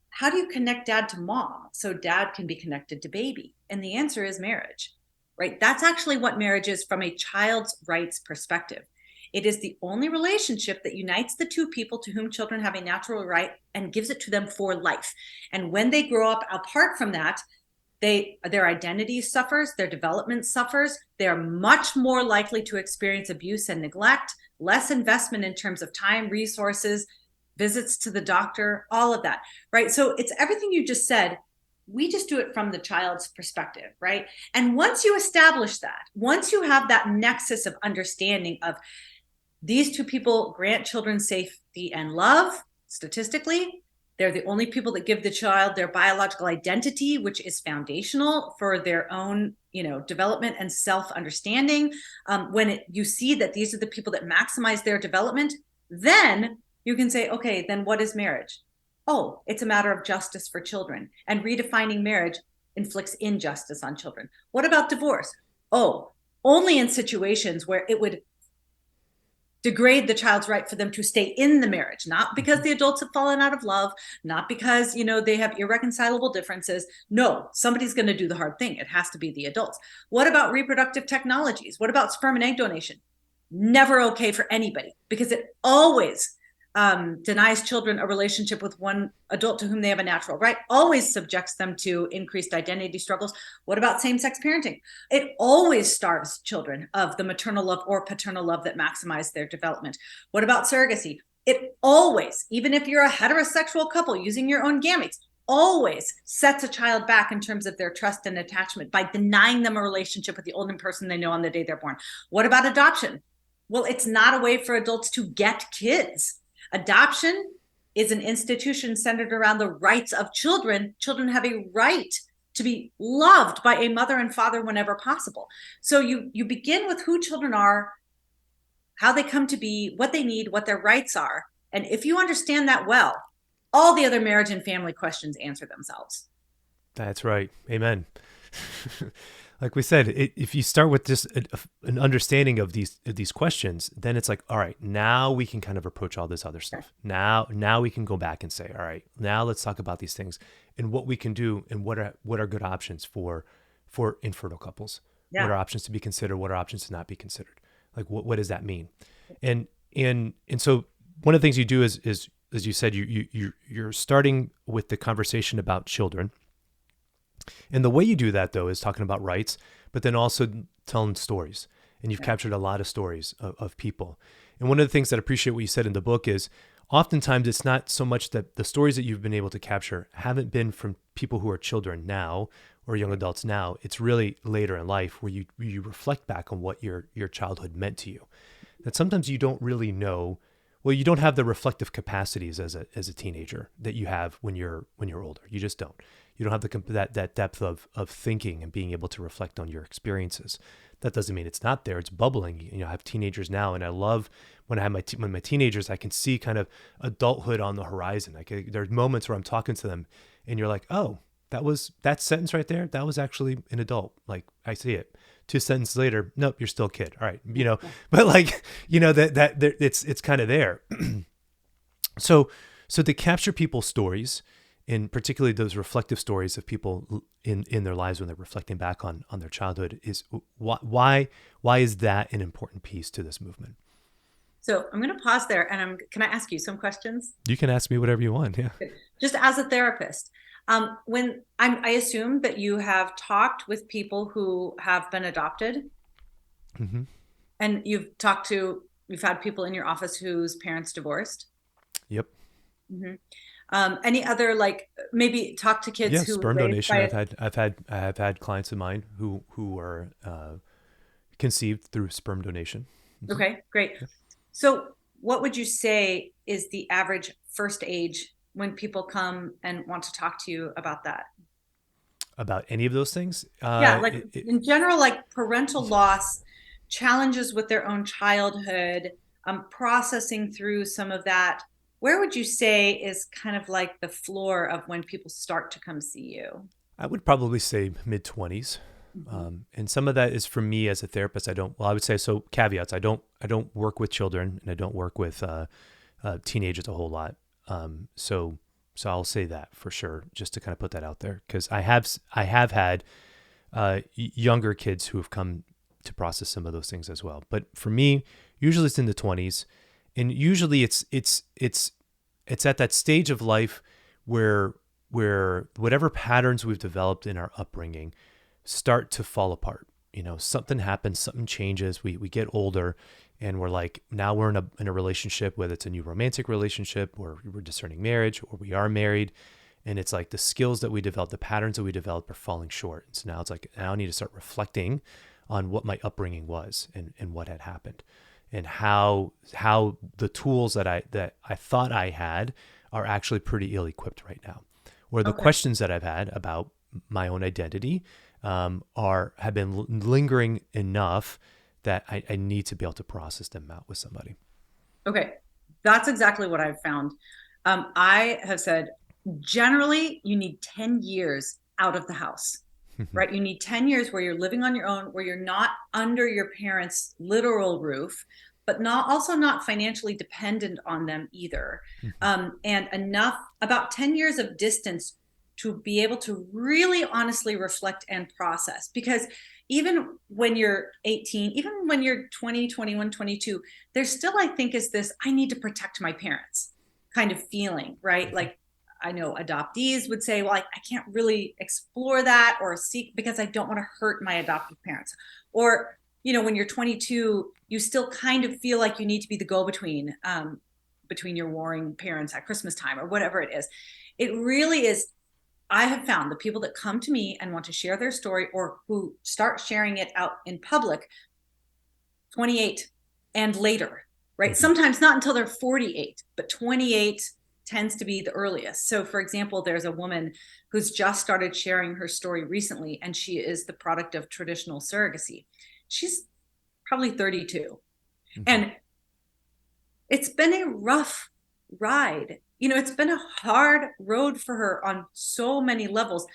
how do you connect dad to mom so dad can be connected to baby? And the answer is marriage, right? That's actually what marriage is from a child's rights perspective. It is the only relationship that unites the two people to whom children have a natural right and gives it to them for life. And when they grow up apart from that, their identity suffers, their development suffers. They're much more likely to experience abuse and neglect, less investment in terms of time, resources, visits to the doctor, all of that, right? So it's everything you just said. We just do it from the child's perspective, right? And once you establish that, once you have that nexus of understanding of these two people grant children safety and love, statistically, they're the only people that give the child their biological identity, which is foundational for their own, development and self-understanding. You see that these are the people that maximize their development, then you can say, okay, then what is marriage? Oh, it's a matter of justice for children. And redefining marriage inflicts injustice on children. What about divorce? Oh, only in situations where it would degrade the child's right for them to stay in the marriage, not because the adults have fallen out of love, not because, they have irreconcilable differences. No, somebody's going to do the hard thing. It has to be the adults. What about reproductive technologies? What about sperm and egg donation? Never okay for anybody, because it always denies children a relationship with one adult to whom they have a natural right, always subjects them to increased identity struggles. What about same-sex parenting? It always starves children of the maternal love or paternal love that maximize their development. What about surrogacy? It always, even if you're a heterosexual couple using your own gametes, always sets a child back in terms of their trust and attachment by denying them a relationship with the only person they know on the day they're born. What about adoption? Well, it's not a way for adults to get kids. Adoption is an institution centered around the rights of children. Children have a right to be loved by a mother and father whenever possible. So you begin with who children are, how they come to be, what they need, what their rights are. And if you understand that well, all the other marriage and family questions answer themselves. That's right. Amen. Like we said, if you start with just an understanding of these questions, then it's like, all right, now we can kind of approach all this other stuff. Now we can go back and say, all right, now let's talk about these things and what we can do and what are good options for infertile couples. Yeah. What are options to be considered? What are options to not be considered? Like what does that mean? And so one of the things you do is as you said, you're starting with the conversation about children. And the way you do that, though, is talking about rights, but then also telling stories. And you've captured a lot of stories of people. And one of the things that I appreciate what you said in the book is oftentimes it's not so much that the stories that you've been able to capture haven't been from people who are children now or young adults now. It's really later in life where you reflect back on what your childhood meant to you. That sometimes you don't really know. Well, you don't have the reflective capacities as a teenager that you have when you're older. You just don't. You don't have that depth of thinking and being able to reflect on your experiences. That doesn't mean it's not there. It's bubbling. You know, I have teenagers now, and I love when I have my teenagers. I can see kind of adulthood on the horizon. There's moments where I'm talking to them, and you're like, oh, that sentence right there. That was actually an adult. Like I see it. 2 sentences later, nope, you're still a kid. All right, you know, but like you know that it's kind of there. So to capture people's stories, and particularly those reflective stories of people in their lives when they're reflecting back on their childhood, is why is that an important piece to this movement? So I'm going to pause there, and can I ask you some questions? You can ask me whatever you want. Yeah. Just as a therapist, when I assume that you have talked with people who have been adopted, Mm-hmm. and you've had people in your office whose parents divorced. Yep. Mm-hmm. Any other, like, maybe talk to kids who sperm raised donation. by I have had clients of mine who are conceived through sperm donation. Mm-hmm. Okay, great. Yep. So what would you say is the average first age when people come and want to talk to you about that? About any of those things? Yeah, like in general, like parental loss, challenges with their own childhood, processing through some of that. Where would you say is kind of like the floor of when people start to come see you? I would probably say mid-20s. Mm-hmm. And some of that is from me as a therapist. I would say, so caveats, I don't work with children, and I don't work with teenagers a whole lot. So I'll say that for sure, just to kind of put that out there, because I have had younger kids who have come to process some of those things as well. But for me, usually it's in the 20s, and usually it's at that stage of life where whatever patterns we've developed in our upbringing start to fall apart. You know, something happens, something changes. We get older, and we're like, now we're in a relationship, whether it's a new romantic relationship or we're discerning marriage or we are married. And it's like the skills that we develop, the patterns that we develop are falling short. So now it's like, now I need to start reflecting on what my upbringing was and what had happened, and how the tools that I thought I had are actually pretty ill-equipped right now. Or the questions that I've had about my own identity have been lingering enough that I need to be able to process them out with somebody. Okay, that's exactly what I've found. I have said, generally, you need 10 years out of the house, right? You need 10 years where you're living on your own, where you're not under your parents' literal roof, but also not financially dependent on them either. And about 10 years of distance to be able to really honestly reflect and process. Because even when you're 18, even when you're 20, 21, 22, there's still, I think, is this, I need to protect my parents kind of feeling, right? Like, I know adoptees would say, well, I can't really explore that or seek because I don't want to hurt my adoptive parents. Or, you know, when you're 22, you still kind of feel like you need to be the go-between between your warring parents at Christmas time or whatever it is. It really is. I have found the people that come to me and want to share their story or who start sharing it out in public, 28 and later, right? Sometimes not until they're 48, but 28, tends to be the earliest. So for example, there's a woman who's just started sharing her story recently, and she is the product of traditional surrogacy. She's probably 32. Mm-hmm. And it's been a rough ride. It's been a hard road for her on so many levels.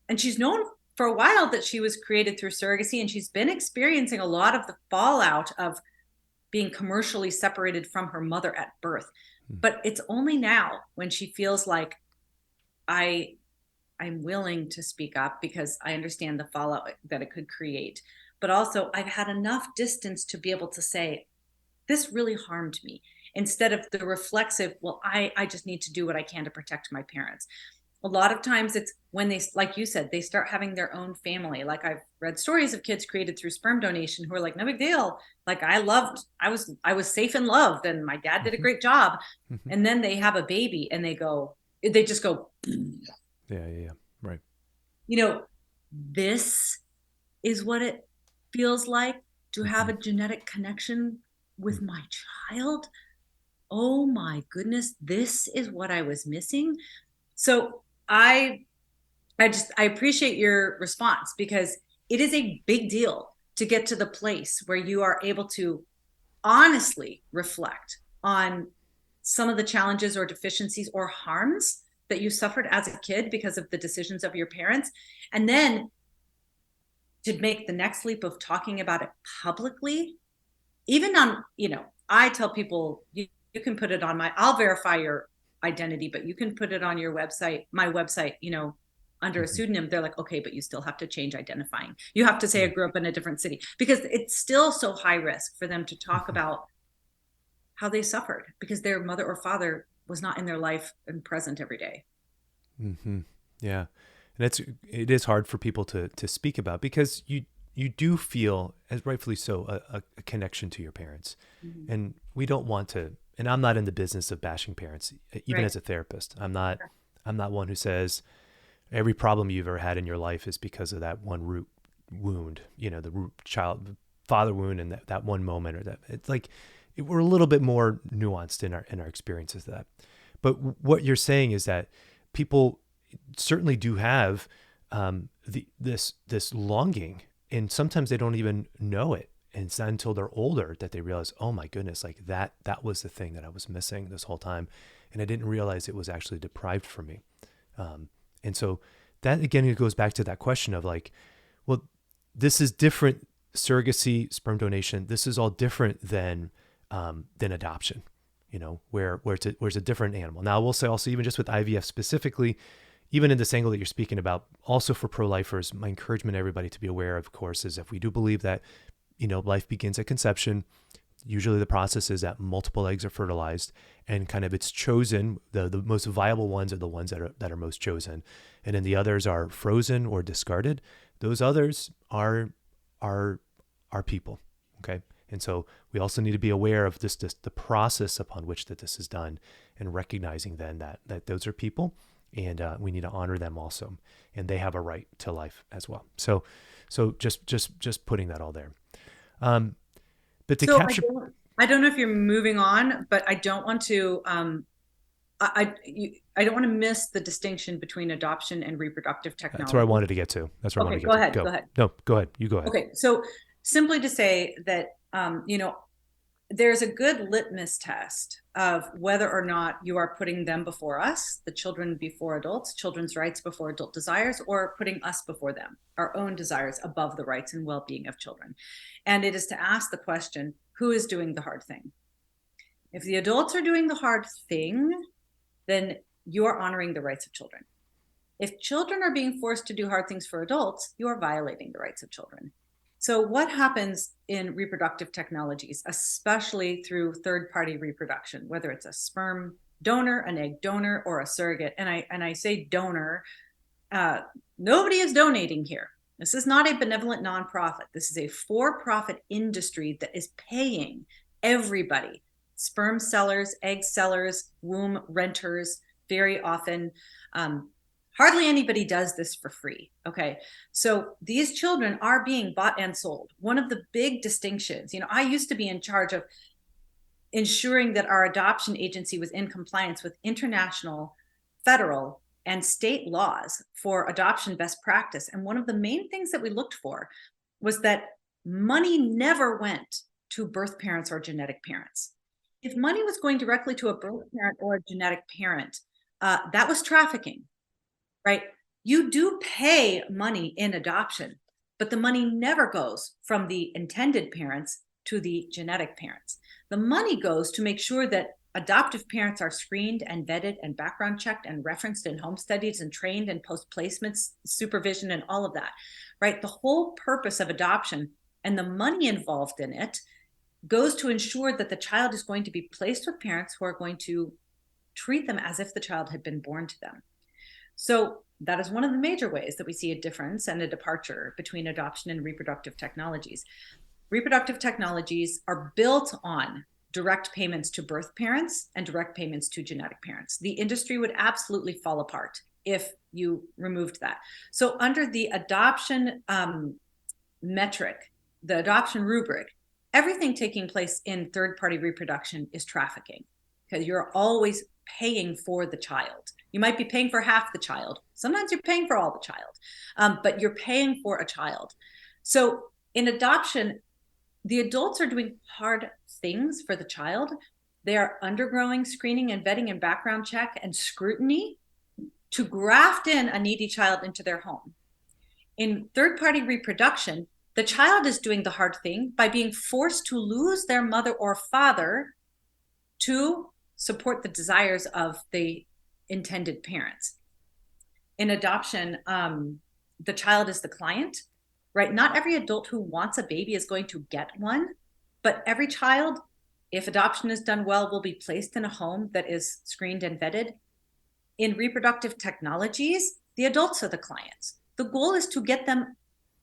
And she's known for a while that she was created through surrogacy, and she's been experiencing a lot of the fallout of being commercially separated from her mother at birth. But it's only now when she feels like I'm willing to speak up because I understand the fallout that it could create. But also I've had enough distance to be able to say, this really harmed me, instead of the reflexive, well, I just need to do what I can to protect my parents. A lot of times it's when they, like you said, they start having their own family. Like I've read stories of kids created through sperm donation who are like, no big deal. Like I was safe and loved, and my dad did a great job. Mm-hmm. And then they have a baby and they just go, Yeah. Right. This is what it feels like to have a genetic connection with my child. Oh my goodness, this is what I was missing. So I appreciate your response, because it is a big deal to get to the place where you are able to honestly reflect on some of the challenges or deficiencies or harms that you suffered as a kid because of the decisions of your parents. And then to make the next leap of talking about it publicly, even on, I tell people, you can put it on I'll verify your identity, but you can put it on your website, my website, under a pseudonym. They're like, okay, but you still have to change identifying. You have to say I grew up in a different city, because it's still so high risk for them to talk about how they suffered because their mother or father was not in their life and present every day. Mm-hmm. Yeah. And it is hard for people to speak about, because you do feel, as rightfully so, a connection to your parents. Mm-hmm. And we don't want to, and I'm not in the business of bashing parents, even as a therapist. I'm not one who says every problem you've ever had in your life is because of that one root wound, the root father wound, and that one moment, or that it's like, we're a little bit more nuanced in our experiences of that. But what you're saying is that people certainly do have this longing, and sometimes they don't even know it. And it's not until they're older that they realize, oh my goodness, like that was the thing that I was missing this whole time. And I didn't realize it was actually deprived from me. And so that, again, it goes back to that question of like, well, this is different. Surrogacy, sperm donation, this is all different than adoption, where it's a different animal. Now, I will say also, even just with IVF specifically, even in this angle that you're speaking about, also for pro-lifers, my encouragement to everybody to be aware of course, is if we do believe that, life begins at conception, usually the process is that multiple eggs are fertilized, and kind of it's chosen, the most viable ones are the ones that are most chosen. And then the others are frozen or discarded. Those others are people. Okay. And so we also need to be aware of the process upon which this is done, and recognizing then that those are people, and we need to honor them also, and they have a right to life as well. So just putting that all there. But to capture, I don't know if you're moving on, but I don't want to, I don't want to miss the distinction between adoption and reproductive technology. That's where I wanted to get to. Go ahead. No, go ahead. You go ahead. Okay. So simply to say that, there's a good litmus test of whether or not you are putting them before us, the children before adults, children's rights before adult desires, or putting us before them, our own desires above the rights and well-being of children. And it is to ask the question, who is doing the hard thing? If the adults are doing the hard thing, then you are honoring the rights of children. If children are being forced to do hard things for adults, you are violating the rights of children. So what happens in reproductive technologies, especially through third-party reproduction, whether it's a sperm donor, an egg donor, or a surrogate? And I say donor, nobody is donating here. This is not a benevolent nonprofit. This is a for-profit industry that is paying everybody, sperm sellers, egg sellers, womb renters, very often. Hardly anybody does this for free. Okay. So these children are being bought and sold. One of the big distinctions, I used to be in charge of ensuring that our adoption agency was in compliance with international, federal, and state laws for adoption best practice. And one of the main things that we looked for was that money never went to birth parents or genetic parents. If money was going directly to a birth parent or a genetic parent, that was trafficking, right? You do pay money in adoption, but the money never goes from the intended parents to the genetic parents. The money goes to make sure that adoptive parents are screened and vetted and background checked and referenced in home studies and trained and post placements, supervision, and all of that, right? The whole purpose of adoption and the money involved in it goes to ensure that the child is going to be placed with parents who are going to treat them as if the child had been born to them. So that is one of the major ways that we see a difference and a departure between adoption and reproductive technologies. Reproductive technologies are built on direct payments to birth parents and direct payments to genetic parents. The industry would absolutely fall apart if you removed that. So under the adoption metric, the adoption rubric, everything taking place in third-party reproduction is trafficking, because you're always paying for the child. You might be paying for half the child. Sometimes you're paying for all the child, but you're paying for a child. So in adoption, the adults are doing hard things for the child. They are undergoing screening and vetting and background check and scrutiny to graft in a needy child into their home. In third-party reproduction, the child is doing the hard thing by being forced to lose their mother or father to support the desires of the intended parents. In adoption, the child is the client, right? Not every adult who wants a baby is going to get one, but every child, if adoption is done well, will be placed in a home that is screened and vetted. In reproductive technologies, the adults are the clients. The goal is to get them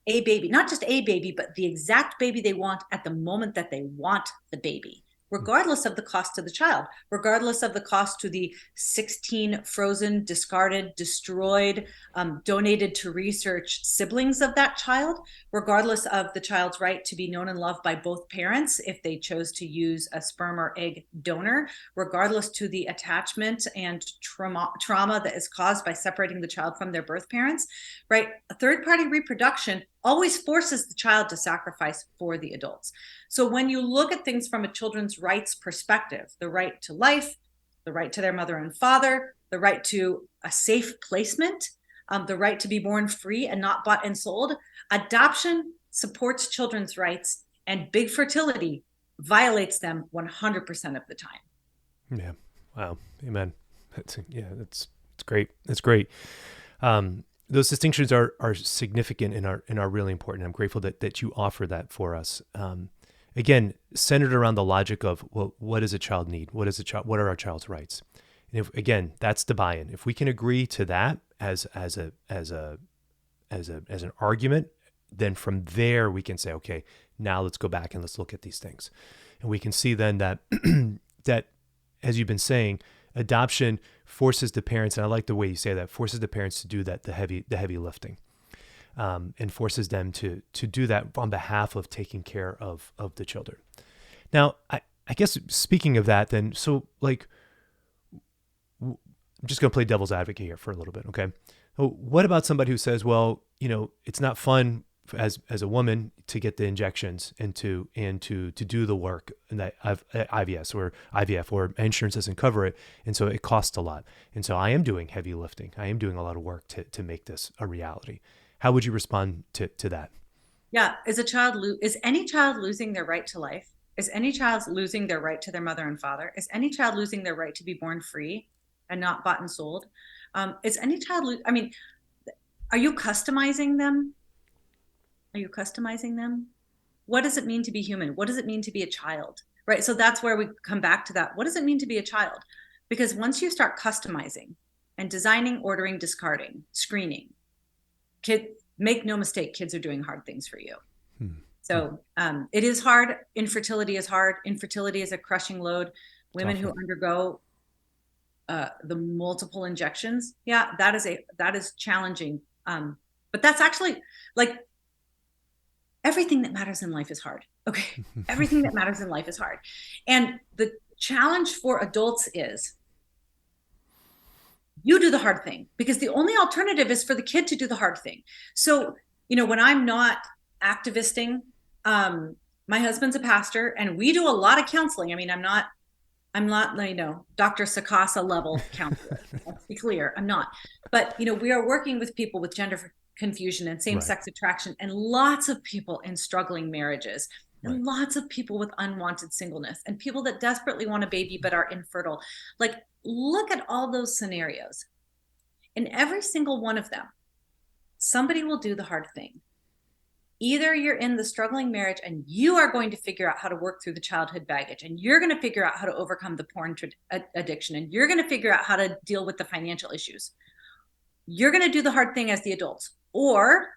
a baby, not just a baby, but the exact baby they want at the moment that they want the baby, regardless of the cost to the child, regardless of the cost to the 16 frozen, discarded, destroyed, donated to research siblings of that child, regardless of the child's right to be known and loved by both parents if they chose to use a sperm or egg donor, regardless to the attachment and trauma that is caused by separating the child from their birth parents, right? A third-party reproduction always forces the child to sacrifice for the adults. So when you look at things from a children's rights perspective, the right to life, the right to their mother and father, the right to a safe placement, the right to be born free and not bought and sold, adoption supports children's rights, and big fertility violates them 100% of the time. Yeah. Wow. Amen. It's great. That's great. Those distinctions are significant and are really important. I'm grateful that you offer that for us. Again, centered around the logic of, well, what does a child need? What are our child's rights? And if, again, that's the buy-in. If we can agree to that as an argument, then from there we can say, okay, now let's go back and let's look at these things. And we can see then that that, as you've been saying, adoption forces the parents, and I like the way you say that, forces the parents to do that, the heavy lifting, and forces them to do that on behalf of taking care of the children. Now, I guess speaking of that, then, so like, I'm just going to play devil's advocate here for a little bit, okay? What about somebody who says, well, it's not fun as a woman to get the injections and to do the work, and that IVF or insurance doesn't cover it, and so it costs a lot, and so I am doing heavy lifting. I am doing a lot of work to make this a reality. How would you respond to that? Yeah, is any child losing their right to life? Is any child losing their right to their mother and father? Is any child losing their right to be born free and not bought and sold? Is any child are you customizing them? Are you customizing them? What does it mean to be human? What does it mean to be a child? Right? So that's where we come back to that. What does it mean to be a child? Because once you start customizing and designing, ordering, discarding, screening, make no mistake, kids are doing hard things for you. So it is hard. Infertility is hard. Infertility is a crushing load. Women who undergo the multiple injections, that is challenging. But that's actually, like, everything that matters in life is hard. Okay. Everything that matters in life is hard. And the challenge for adults is you do the hard thing, because the only alternative is for the kid to do the hard thing. So, when I'm not activisting, my husband's a pastor and we do a lot of counseling. I mean, I'm not, Dr. Sakasa level counselor. Let's be clear, I'm not. But, we are working with people with gender confusion and same-sex attraction, and lots of people in struggling marriages, and lots of people with unwanted singleness, and people that desperately want a baby but are infertile. Like, look at all those scenarios. In every single one of them, somebody will do the hard thing. Either you're in the struggling marriage and you are going to figure out how to work through the childhood baggage, and you're going to figure out how to overcome the porn addiction, and you're going to figure out how to deal with the financial issues. You're going to do the hard thing as the adults, or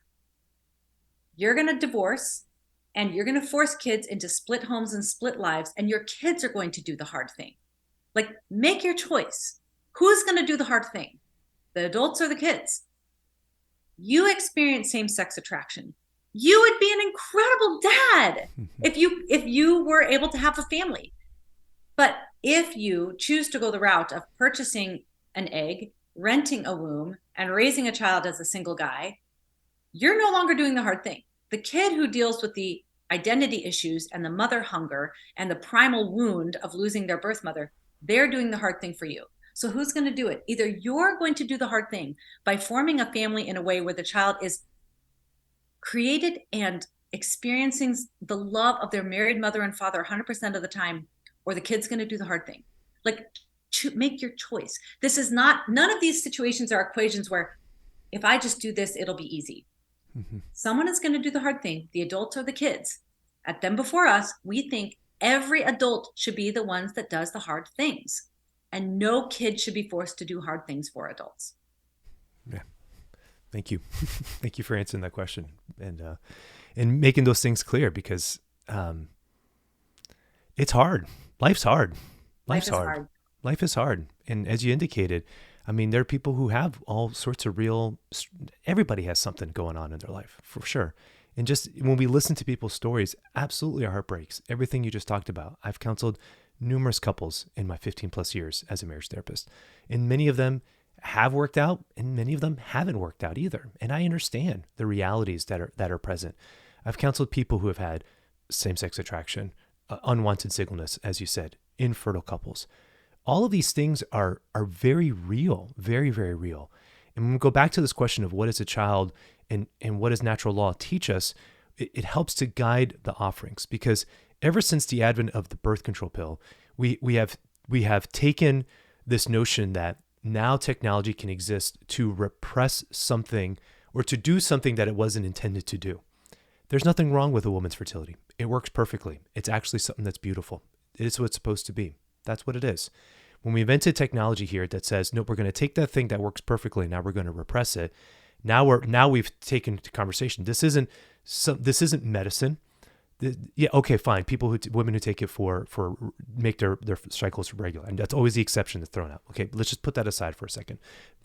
you're going to divorce and you're going to force kids into split homes and split lives, and your kids are going to do the hard thing. Like, make your choice. Who's going to do the hard thing? The adults or the kids? You experience same-sex attraction. You would be an incredible dad if you were able to have a family. But if you choose to go the route of purchasing an egg, renting a womb, and raising a child as a single guy, you're no longer doing the hard thing. The kid who deals with the identity issues and the mother hunger and the primal wound of losing their birth mother, they're doing the hard thing for you. So who's going to do it? Either you're going to do the hard thing by forming a family in a way where the child is created and experiencing the love of their married mother and father 100% of the time, or the kid's going to do the hard thing. Like, make your choice. This is not, none of these situations are equations where if I just do this, it'll be easy. Someone is going to do the hard thing, the adults or the kids. At them before us, we think every adult should be the ones that does the hard things, and no kid should be forced to do hard things for adults. Yeah. Thank you. Thank you for answering that question and making those things clear, because it's hard. Life's hard. Life's hard. Life is hard. And as you indicated, I mean, there are people who have all sorts of everybody has something going on in their life, for sure. And just when we listen to people's stories, absolutely our heart breaks. Everything you just talked about. I've counseled numerous couples in my 15 plus years as a marriage therapist, and many of them have worked out and many of them haven't worked out either. And I understand the realities that are present. I've counseled people who have had same-sex attraction, unwanted singleness, as you said, infertile couples. All of these things are very real, very, very real. And when we go back to this question of what is a child and what does natural law teach us, it helps to guide the offerings, because ever since the advent of the birth control pill, we have taken this notion that now technology can exist to repress something or to do something that it wasn't intended to do. There's nothing wrong with a woman's fertility. It works perfectly. It's actually something that's beautiful. It is what it's supposed to be. That's what it is. When we invented technology here that says, nope, we're going to take that thing that works perfectly, now we're going to repress it. Now we've taken to conversation. This isn't medicine. Yeah, okay, fine. Women who take it for make their cycles regular, and that's always the exception that's thrown out. Okay, let's just put that aside for a second.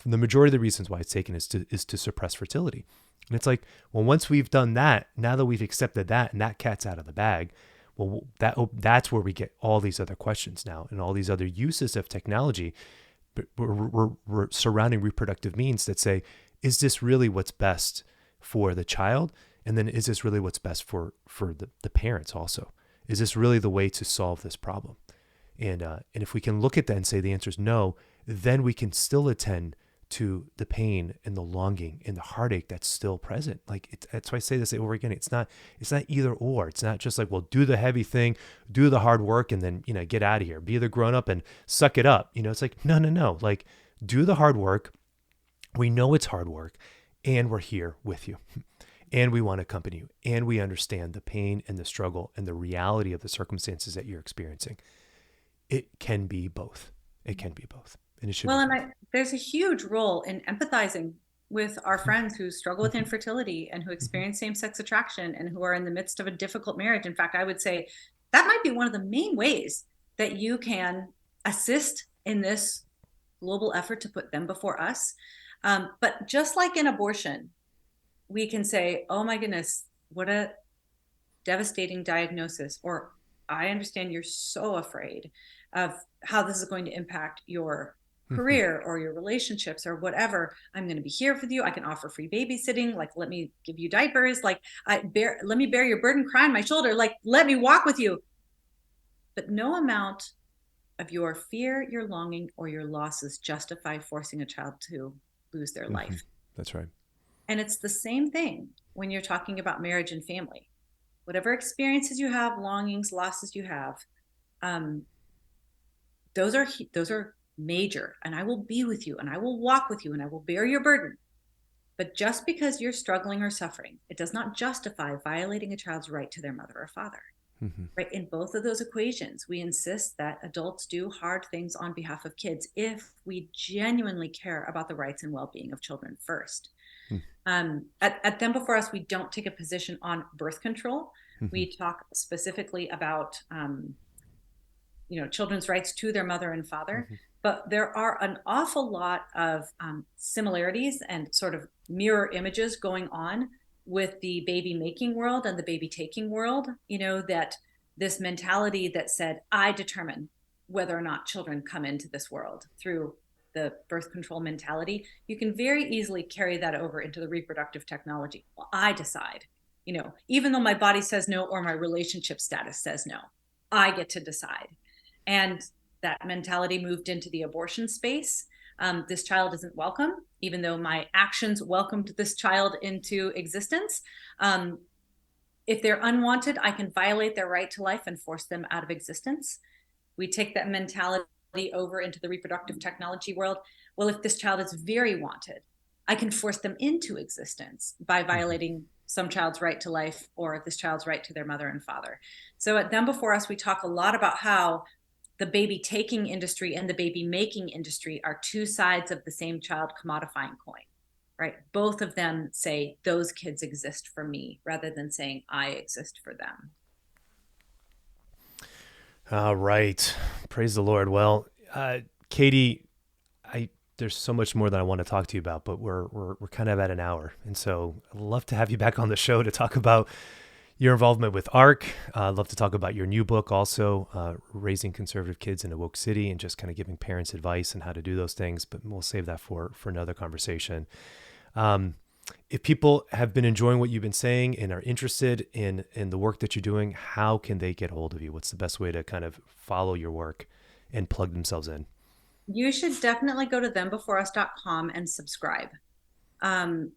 The majority of the reasons why it's taken is to suppress fertility, and it's like, well, once we've done that, now that we've accepted that, and that cat's out of the bag, well, that's where we get all these other questions now, and all these other uses of technology. But we're surrounding reproductive means that say, is this really what's best for the child? And then is this really what's best for the parents also? Is this really the way to solve this problem? And if we can look at that and say the answer is no, then we can still attend to the pain and the longing and the heartache that's still present. Like, that's why I say this over again. It's not either or. It's not just like, well, do the heavy thing, do the hard work, and then, get out of here. Be the grown up and suck it up. It's like, no. Like, do the hard work. We know it's hard work, and we're here with you. And we want to accompany you, and we understand the pain and the struggle and the reality of the circumstances that you're experiencing. It can be both. It can be both. And it should be both. There's a huge role in empathizing with our friends who struggle with infertility and who experience same-sex attraction and who are in the midst of a difficult marriage. In fact, I would say that might be one of the main ways that you can assist in this global effort to put them before us. But just like in abortion, we can say, oh my goodness, what a devastating diagnosis, or I understand you're so afraid of how this is going to impact your career or your relationships or whatever, I'm going to be here with you. I can offer free babysitting. Like, let me give you diapers. Like, let me bear your burden, cry on my shoulder. Like, let me walk with you. But no amount of your fear, your longing, or your losses justify forcing a child to lose their life. That's right. And it's the same thing when you're talking about marriage and family. Whatever experiences you have, longings, losses you have, those are major. And I will be with you, and I will walk with you, and I will bear your burden. But just because you're struggling or suffering, it does not justify violating a child's right to their mother or father. Right? In both of those equations, we insist that adults do hard things on behalf of kids if we genuinely care about the rights and well-being of children first. At Them Before Us, we don't take a position on birth control. We talk specifically about children's rights to their mother and father. But there are an awful lot of similarities and sort of mirror images going on with the baby making world and the baby taking world, that this mentality that said, I determine whether or not children come into this world through the birth control mentality, you can very easily carry that over into the reproductive technology. Well, I decide, even though my body says no or my relationship status says no, I get to decide. And that mentality moved into the abortion space. This child isn't welcome, even though my actions welcomed this child into existence. If they're unwanted, I can violate their right to life and force them out of existence. We take that mentality over into the reproductive technology world. Well, if this child is very wanted, I can force them into existence by violating some child's right to life or this child's right to their mother and father. So at Them Before Us, we talk a lot about how the baby taking industry and the baby making industry are two sides of the same child commodifying coin, right? Both of them say those kids exist for me rather than saying I exist for them. All right. Praise the Lord. Well, Katy, there's so much more that I want to talk to you about, but we're kind of at an hour. And so I'd love to have you back on the show to talk about your involvement with ARC. I'd love to talk about your new book also, Raising Conservative Kids in a Woke City, and just kind of giving parents advice and how to do those things, but we'll save that for another conversation. If people have been enjoying what you've been saying and are interested in the work that you're doing, how can they get hold of you? What's the best way to kind of follow your work and plug themselves in? You should definitely go to thembeforeus.com and subscribe.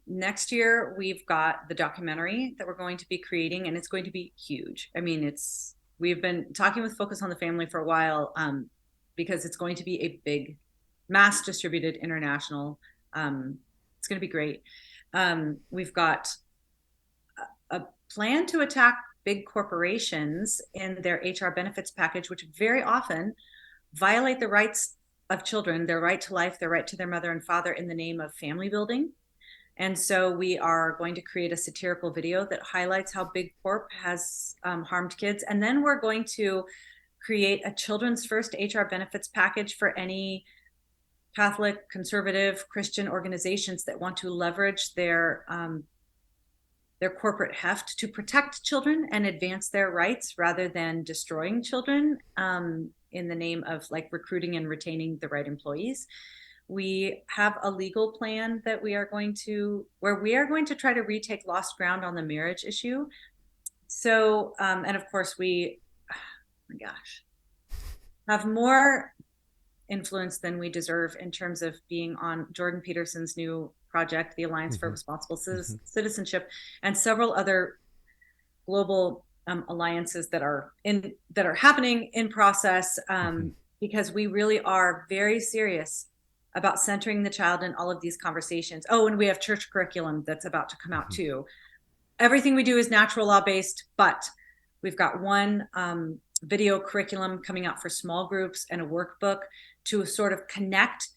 Next year, we've got the documentary that we're going to be creating, and it's going to be huge. I mean, we've been talking with Focus on the Family for a while, because it's going to be a big, mass distributed international. It's going to be great. We've got a plan to attack big corporations in their HR benefits package, which very often violate the rights of children, their right to life, their right to their mother and father in the name of family building. And so we are going to create a satirical video that highlights how Big Corp has harmed kids. And then we're going to create a children's first HR benefits package for any Catholic, conservative, Christian organizations that want to leverage their corporate heft to protect children and advance their rights rather than destroying children in the name of like recruiting and retaining the right employees. We have a legal plan that we are going to try to retake lost ground on the marriage issue. So, and of course we, oh my gosh, have more influence than we deserve in terms of being on Jordan Peterson's new project, the Alliance for Responsible Citizenship, and several other global alliances that are happening in process, because we really are very serious about centering the child in all of these conversations. Oh, and we have church curriculum that's about to come out too. Everything we do is natural law based, but we've got one video curriculum coming out for small groups and a workbook to sort of connect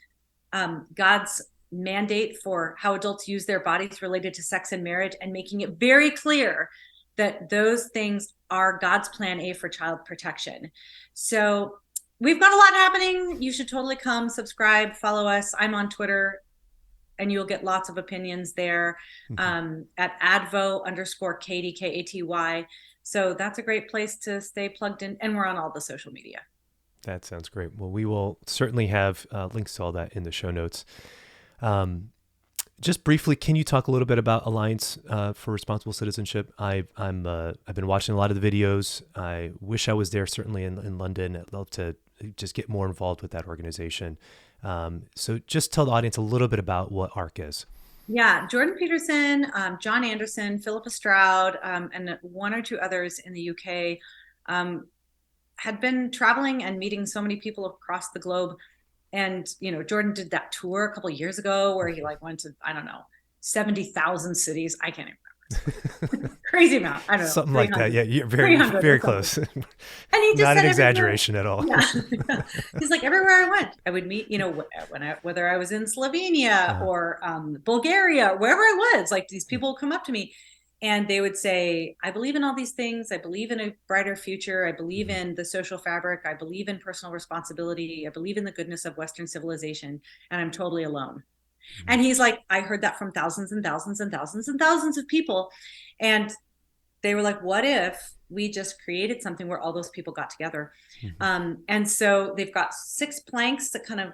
God's mandate for how adults use their bodies related to sex and marriage, and making it very clear that those things are God's plan A for child protection. So we've got a lot happening. You should totally come, subscribe, follow us. I'm on Twitter, and you'll get lots of opinions there at advo_Katy, Katy. So that's a great place to stay plugged in. And we're on all the social media. That sounds great. Well, we will certainly have links to all that in the show notes. Um, just briefly, can you talk a little bit about Alliance for Responsible Citizenship? I've been watching a lot of the videos. I wish I was there, certainly in London. I'd love to just get more involved with that organization. So just tell the audience a little bit about what ARC is. Yeah, Jordan Peterson, John Anderson, Philippa Stroud, and one or two others in the UK had been traveling and meeting so many people across the globe. And, Jordan did that tour a couple of years ago where he like went to, I don't know, 70,000 cities. I can't even crazy amount. I don't know. Something like that. Yeah, you're very, very close. And he just not said an exaggeration at all. Yeah. He's like, everywhere I went, I would meet, whether I was in Slovenia or Bulgaria, wherever I was, like these people would come up to me and they would say, I believe in all these things. I believe in a brighter future. I believe in the social fabric. I believe in personal responsibility. I believe in the goodness of Western civilization. And I'm totally alone. And he's like, I heard that from thousands and thousands and thousands and thousands of people. And they were like, what if we just created something where all those people got together? And so they've got 6 planks that kind of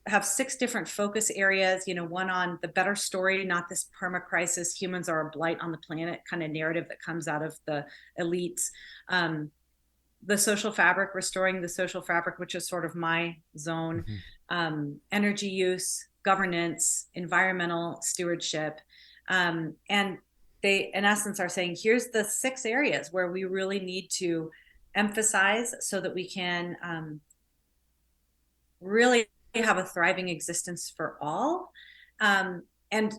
have 6 different focus areas, one on the better story, not this perma crisis, humans are a blight on the planet kind of narrative that comes out of the elites. The social fabric, restoring the social fabric, which is sort of my zone, energy use, governance, environmental stewardship. And they, in essence, are saying, here's the 6 areas where we really need to emphasize so that we can really have a thriving existence for all. And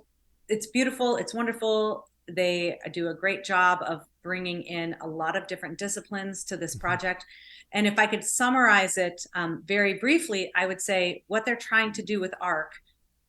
it's beautiful. It's wonderful. They do a great job of bringing in a lot of different disciplines to this project. And if I could summarize it very briefly, I would say what they're trying to do with ARC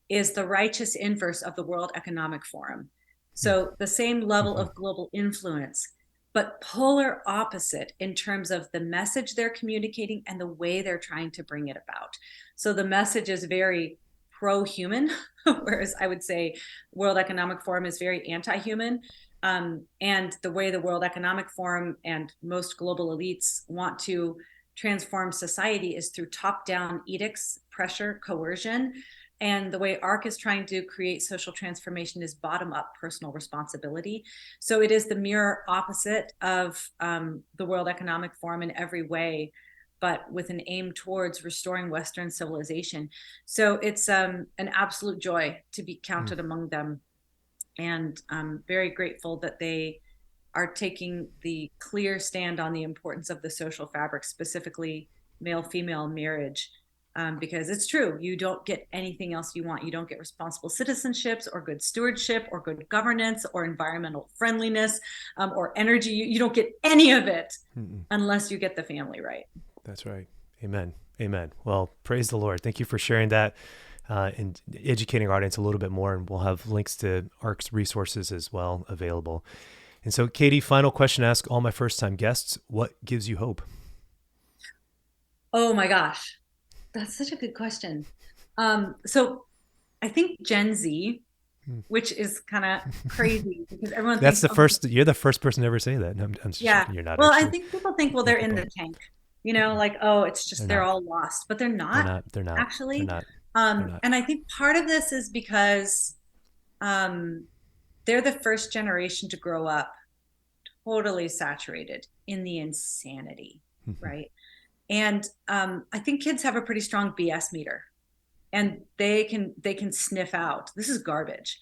is the righteous inverse of the World Economic Forum. So the same level of global influence, but polar opposite in terms of the message they're communicating and the way they're trying to bring it about. So the message is very pro-human, whereas I would say World Economic Forum is very anti-human. And the way the World Economic Forum and most global elites want to transform society is through top-down edicts, pressure, coercion. And the way ARC is trying to create social transformation is bottom-up personal responsibility. So it is the mirror opposite of the World Economic Forum in every way, but with an aim towards restoring Western civilization. So it's an absolute joy to be counted among them. And I'm very grateful that they are taking the clear stand on the importance of the social fabric, specifically male-female marriage. Because it's true, you don't get anything else you want. You don't get responsible citizenships or good stewardship or good governance or environmental friendliness or energy. You don't get any of it unless you get the family right. That's right. Amen. Amen. Well, praise the Lord. Thank you for sharing that and educating our audience a little bit more. And we'll have links to ARC's resources as well available. And so, Katy, final question to ask all my first-time guests. What gives you hope? Oh, my gosh. That's such a good question. So I think Gen Z, which is kind of crazy because everyone That's thinks, you're the first person to ever say that. I'm yeah. You're not. Well, actually. I think people think, well, they're in the tank, like, oh, it's just, they're all lost, but they're not. They're not Actually. They're not. And I think part of this is because they're the first generation to grow up totally saturated in the insanity, right? And I think kids have a pretty strong BS meter, and they can sniff out this is garbage.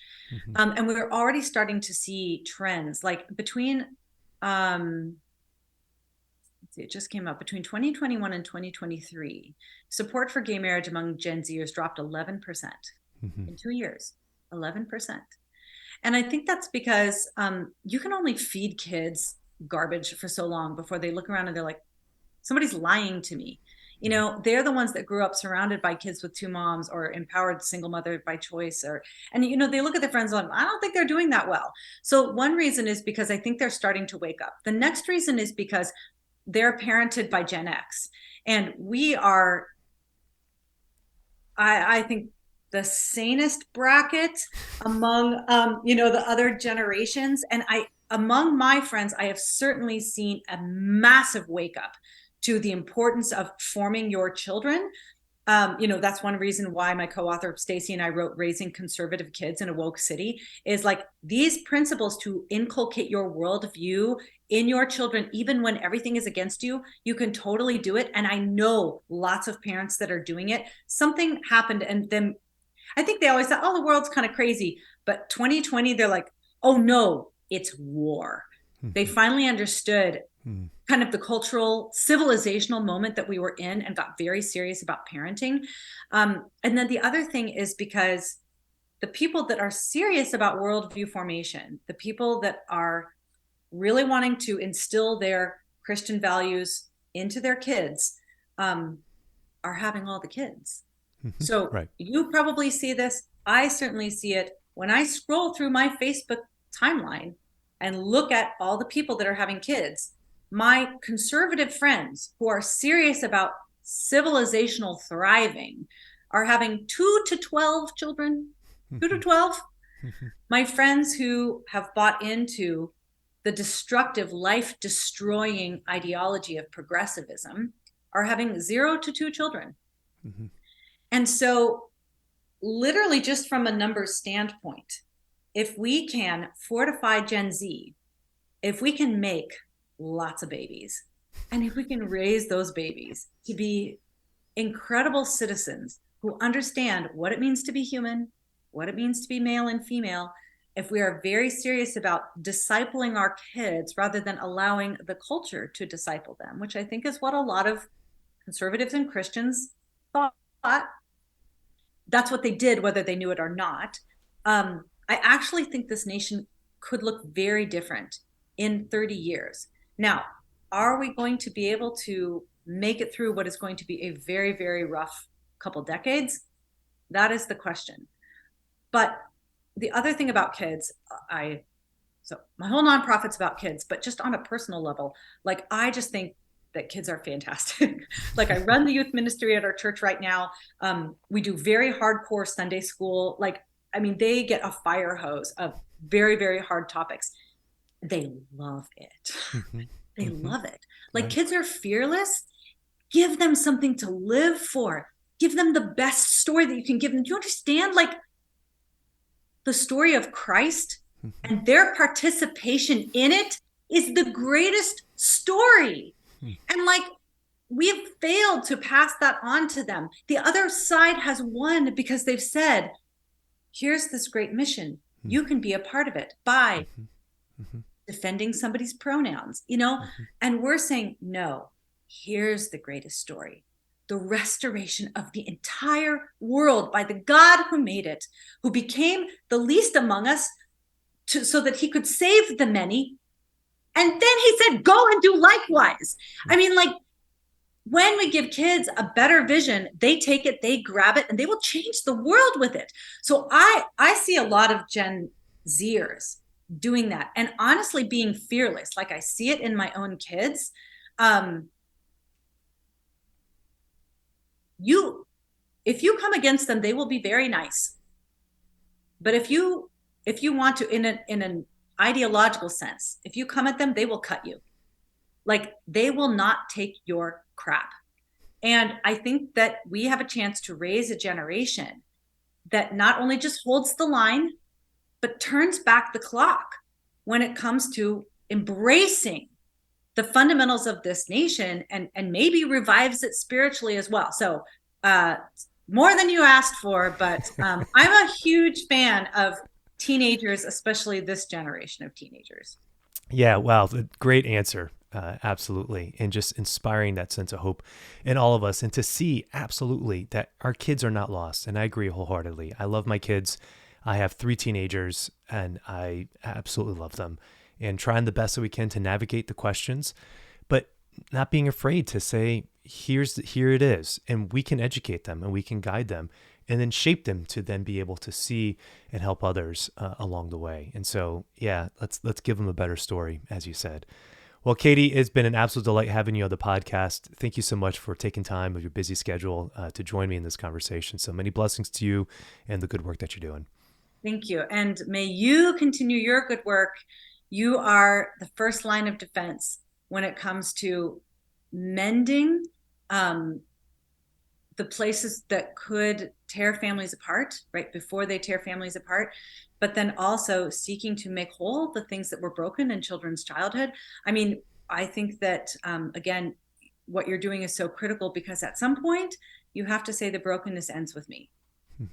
And we're already starting to see trends like between it just came up between 2021 and 2023. Support for gay marriage among Gen Zers dropped 11% in 2 years. 11%. And I think that's because you can only feed kids garbage for so long before they look around and they're like, somebody's lying to me. They're the ones that grew up surrounded by kids with 2 moms or empowered single mother by choice, and they look at their friends and I don't think they're doing that well. So one reason is because I think they're starting to wake up. The next reason is because they're parented by Gen X, and we are, I think, the sanest bracket among the other generations. And among my friends, I have certainly seen a massive wake up to the importance of forming your children. That's one reason why my co-author Stacy and I wrote Raising Conservative Kids in a Woke City, is like these principles to inculcate your worldview in your children, even when everything is against you. You can totally do it. And I know lots of parents that are doing it. Something happened, and then I think they always thought, oh, the world's kind of crazy. But 2020, they're like, oh no, it's war. They finally understood kind of the cultural, civilizational moment that we were in and got very serious about parenting. And then the other thing is because the people that are serious about worldview formation, the people that are really wanting to instill their Christian values into their kids, are having all the kids. So Right. you probably see this. I certainly see it when I scroll through my Facebook timeline and look at all the people that are having kids. My conservative friends who are serious about civilizational thriving are having 2 to 12 children, 2 to 12. My friends who have bought into the destructive, life-destroying ideology of progressivism are having 0 to 2 children. And so literally just from a numbers standpoint, if we can fortify Gen Z, if we can make lots of babies, and if we can raise those babies to be incredible citizens who understand what it means to be human, what it means to be male and female, if we are very serious about discipling our kids rather than allowing the culture to disciple them, which I think is what a lot of conservatives and Christians thought, that's what they did, whether they knew it or not. I actually think this nation could look very different in 30 years. Now, are we going to be able to make it through what is going to be a very, very rough couple decades? That is the question. But the other thing about kids, so my whole nonprofit's about kids, but just on a personal level, like I just think that kids are fantastic. Like I run the youth ministry at our church right now. We do very hardcore Sunday school. Like, I mean, they get a fire hose of very, very hard topics. They love it. They love it. Like kids are fearless. Give them something to live for. Give them the best story that you can give them. Do you understand? Like the story of Christ and their participation in it is the greatest story. And like we've failed to pass that on to them. The other side has won because they've said, here's this great mission. You can be a part of it by defending somebody's pronouns, and we're saying, no, here's the greatest story. The restoration of the entire world by the God who made it, who became the least among us so that he could save the many. And then he said, go and do likewise. I mean, like when we give kids a better vision, they take it, they grab it, and they will change the world with it. So I see a lot of Gen Zers doing that and honestly being fearless. Like I see it in my own kids. If you come against them, they will be very nice. But if you want to, in an ideological sense, if you come at them, they will cut you. Like they will not take your crap. And I think that we have a chance to raise a generation that not only just holds the line, but turns back the clock when it comes to embracing the fundamentals of this nation and maybe revives it spiritually as well. So more than you asked for, but I'm a huge fan of teenagers, especially this generation of teenagers. Yeah, wow, great answer. Absolutely. And just inspiring that sense of hope in all of us and to see absolutely that our kids are not lost. And I agree wholeheartedly. I love my kids. I have 3 teenagers and I absolutely love them and trying the best that we can to navigate the questions, but not being afraid to say, here it is. And we can educate them and we can guide them and then shape them to then be able to see and help others along the way. And so, yeah, let's give them a better story, as you said. Well, Katy, it's been an absolute delight having you on the podcast. Thank you so much for taking time of your busy schedule to join me in this conversation. So many blessings to you and the good work that you're doing. Thank you. And may you continue your good work You are the first line of defense when it comes to mending the places that could tear families apart, right, before they tear families apart, but then also seeking to make whole the things that were broken in children's childhood. I mean, I think that, again, what you're doing is so critical, because at some point you have to say the brokenness ends with me,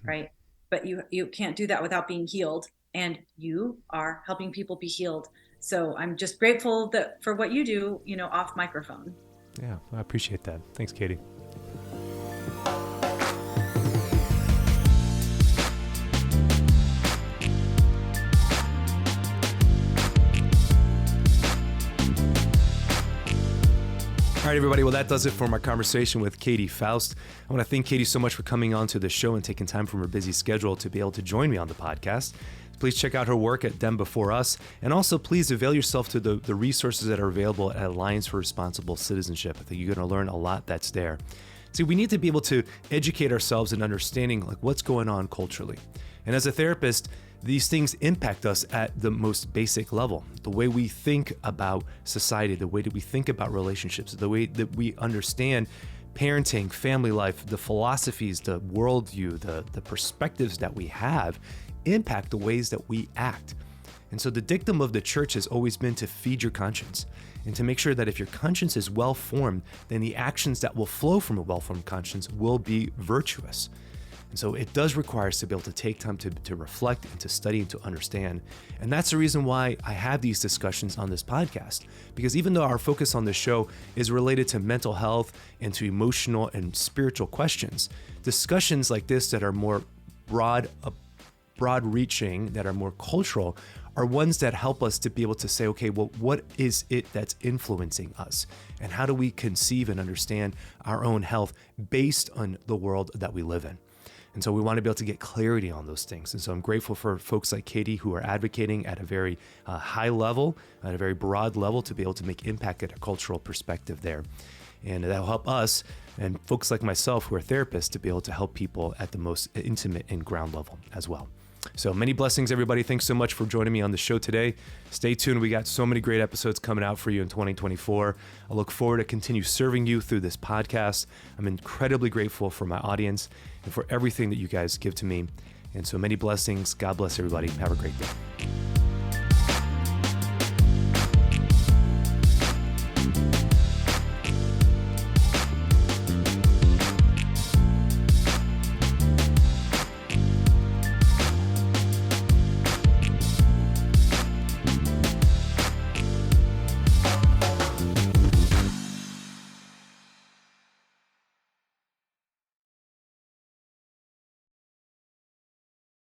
right? But you can't do that without being healed, and you are helping people be healed. So I'm just grateful that for what you do, off microphone. Yeah, I appreciate that. Thanks, Katy. All right, everybody. Well, that does it for my conversation with Katy Faust. I want to thank Katy so much for coming on to the show and taking time from her busy schedule to be able to join me on the podcast. Please check out her work at Them Before Us, and also please avail yourself to the resources that are available at Alliance for Responsible Citizenship. I think you're going to learn a lot that's there. See, we need to be able to educate ourselves in understanding what's going on culturally. And as a therapist, these things impact us at the most basic level. The way we think about society, the way that we think about relationships, the way that we understand parenting, family life, the philosophies, the worldview, the perspectives that we have impact the ways that we act. And so the dictum of the church has always been to feed your conscience and to make sure that if your conscience is well formed, then the actions that will flow from a well-formed conscience will be virtuous. And so it does require us to be able to take time to reflect and to study and to understand. And that's the reason why I have these discussions on this podcast. Because even though our focus on this show is related to mental health and to emotional and spiritual questions, discussions like this that are more broad-reaching, that are more cultural, are ones that help us to be able to say, okay, well, what is it that's influencing us? And how do we conceive and understand our own health based on the world that we live in? And so we want to be able to get clarity on those things. And so I'm grateful for folks like Katy who are advocating at a very high level, at a very broad level, to be able to make impact at a cultural perspective there. And that'll help us and folks like myself who are therapists to be able to help people at the most intimate and ground level as well. So many blessings, everybody. Thanks so much for joining me on the show today. Stay tuned. We got so many great episodes coming out for you in 2024. I look forward to continue serving you through this podcast. I'm incredibly grateful for my audience and for everything that you guys give to me. And so many blessings. God bless everybody. Have a great day.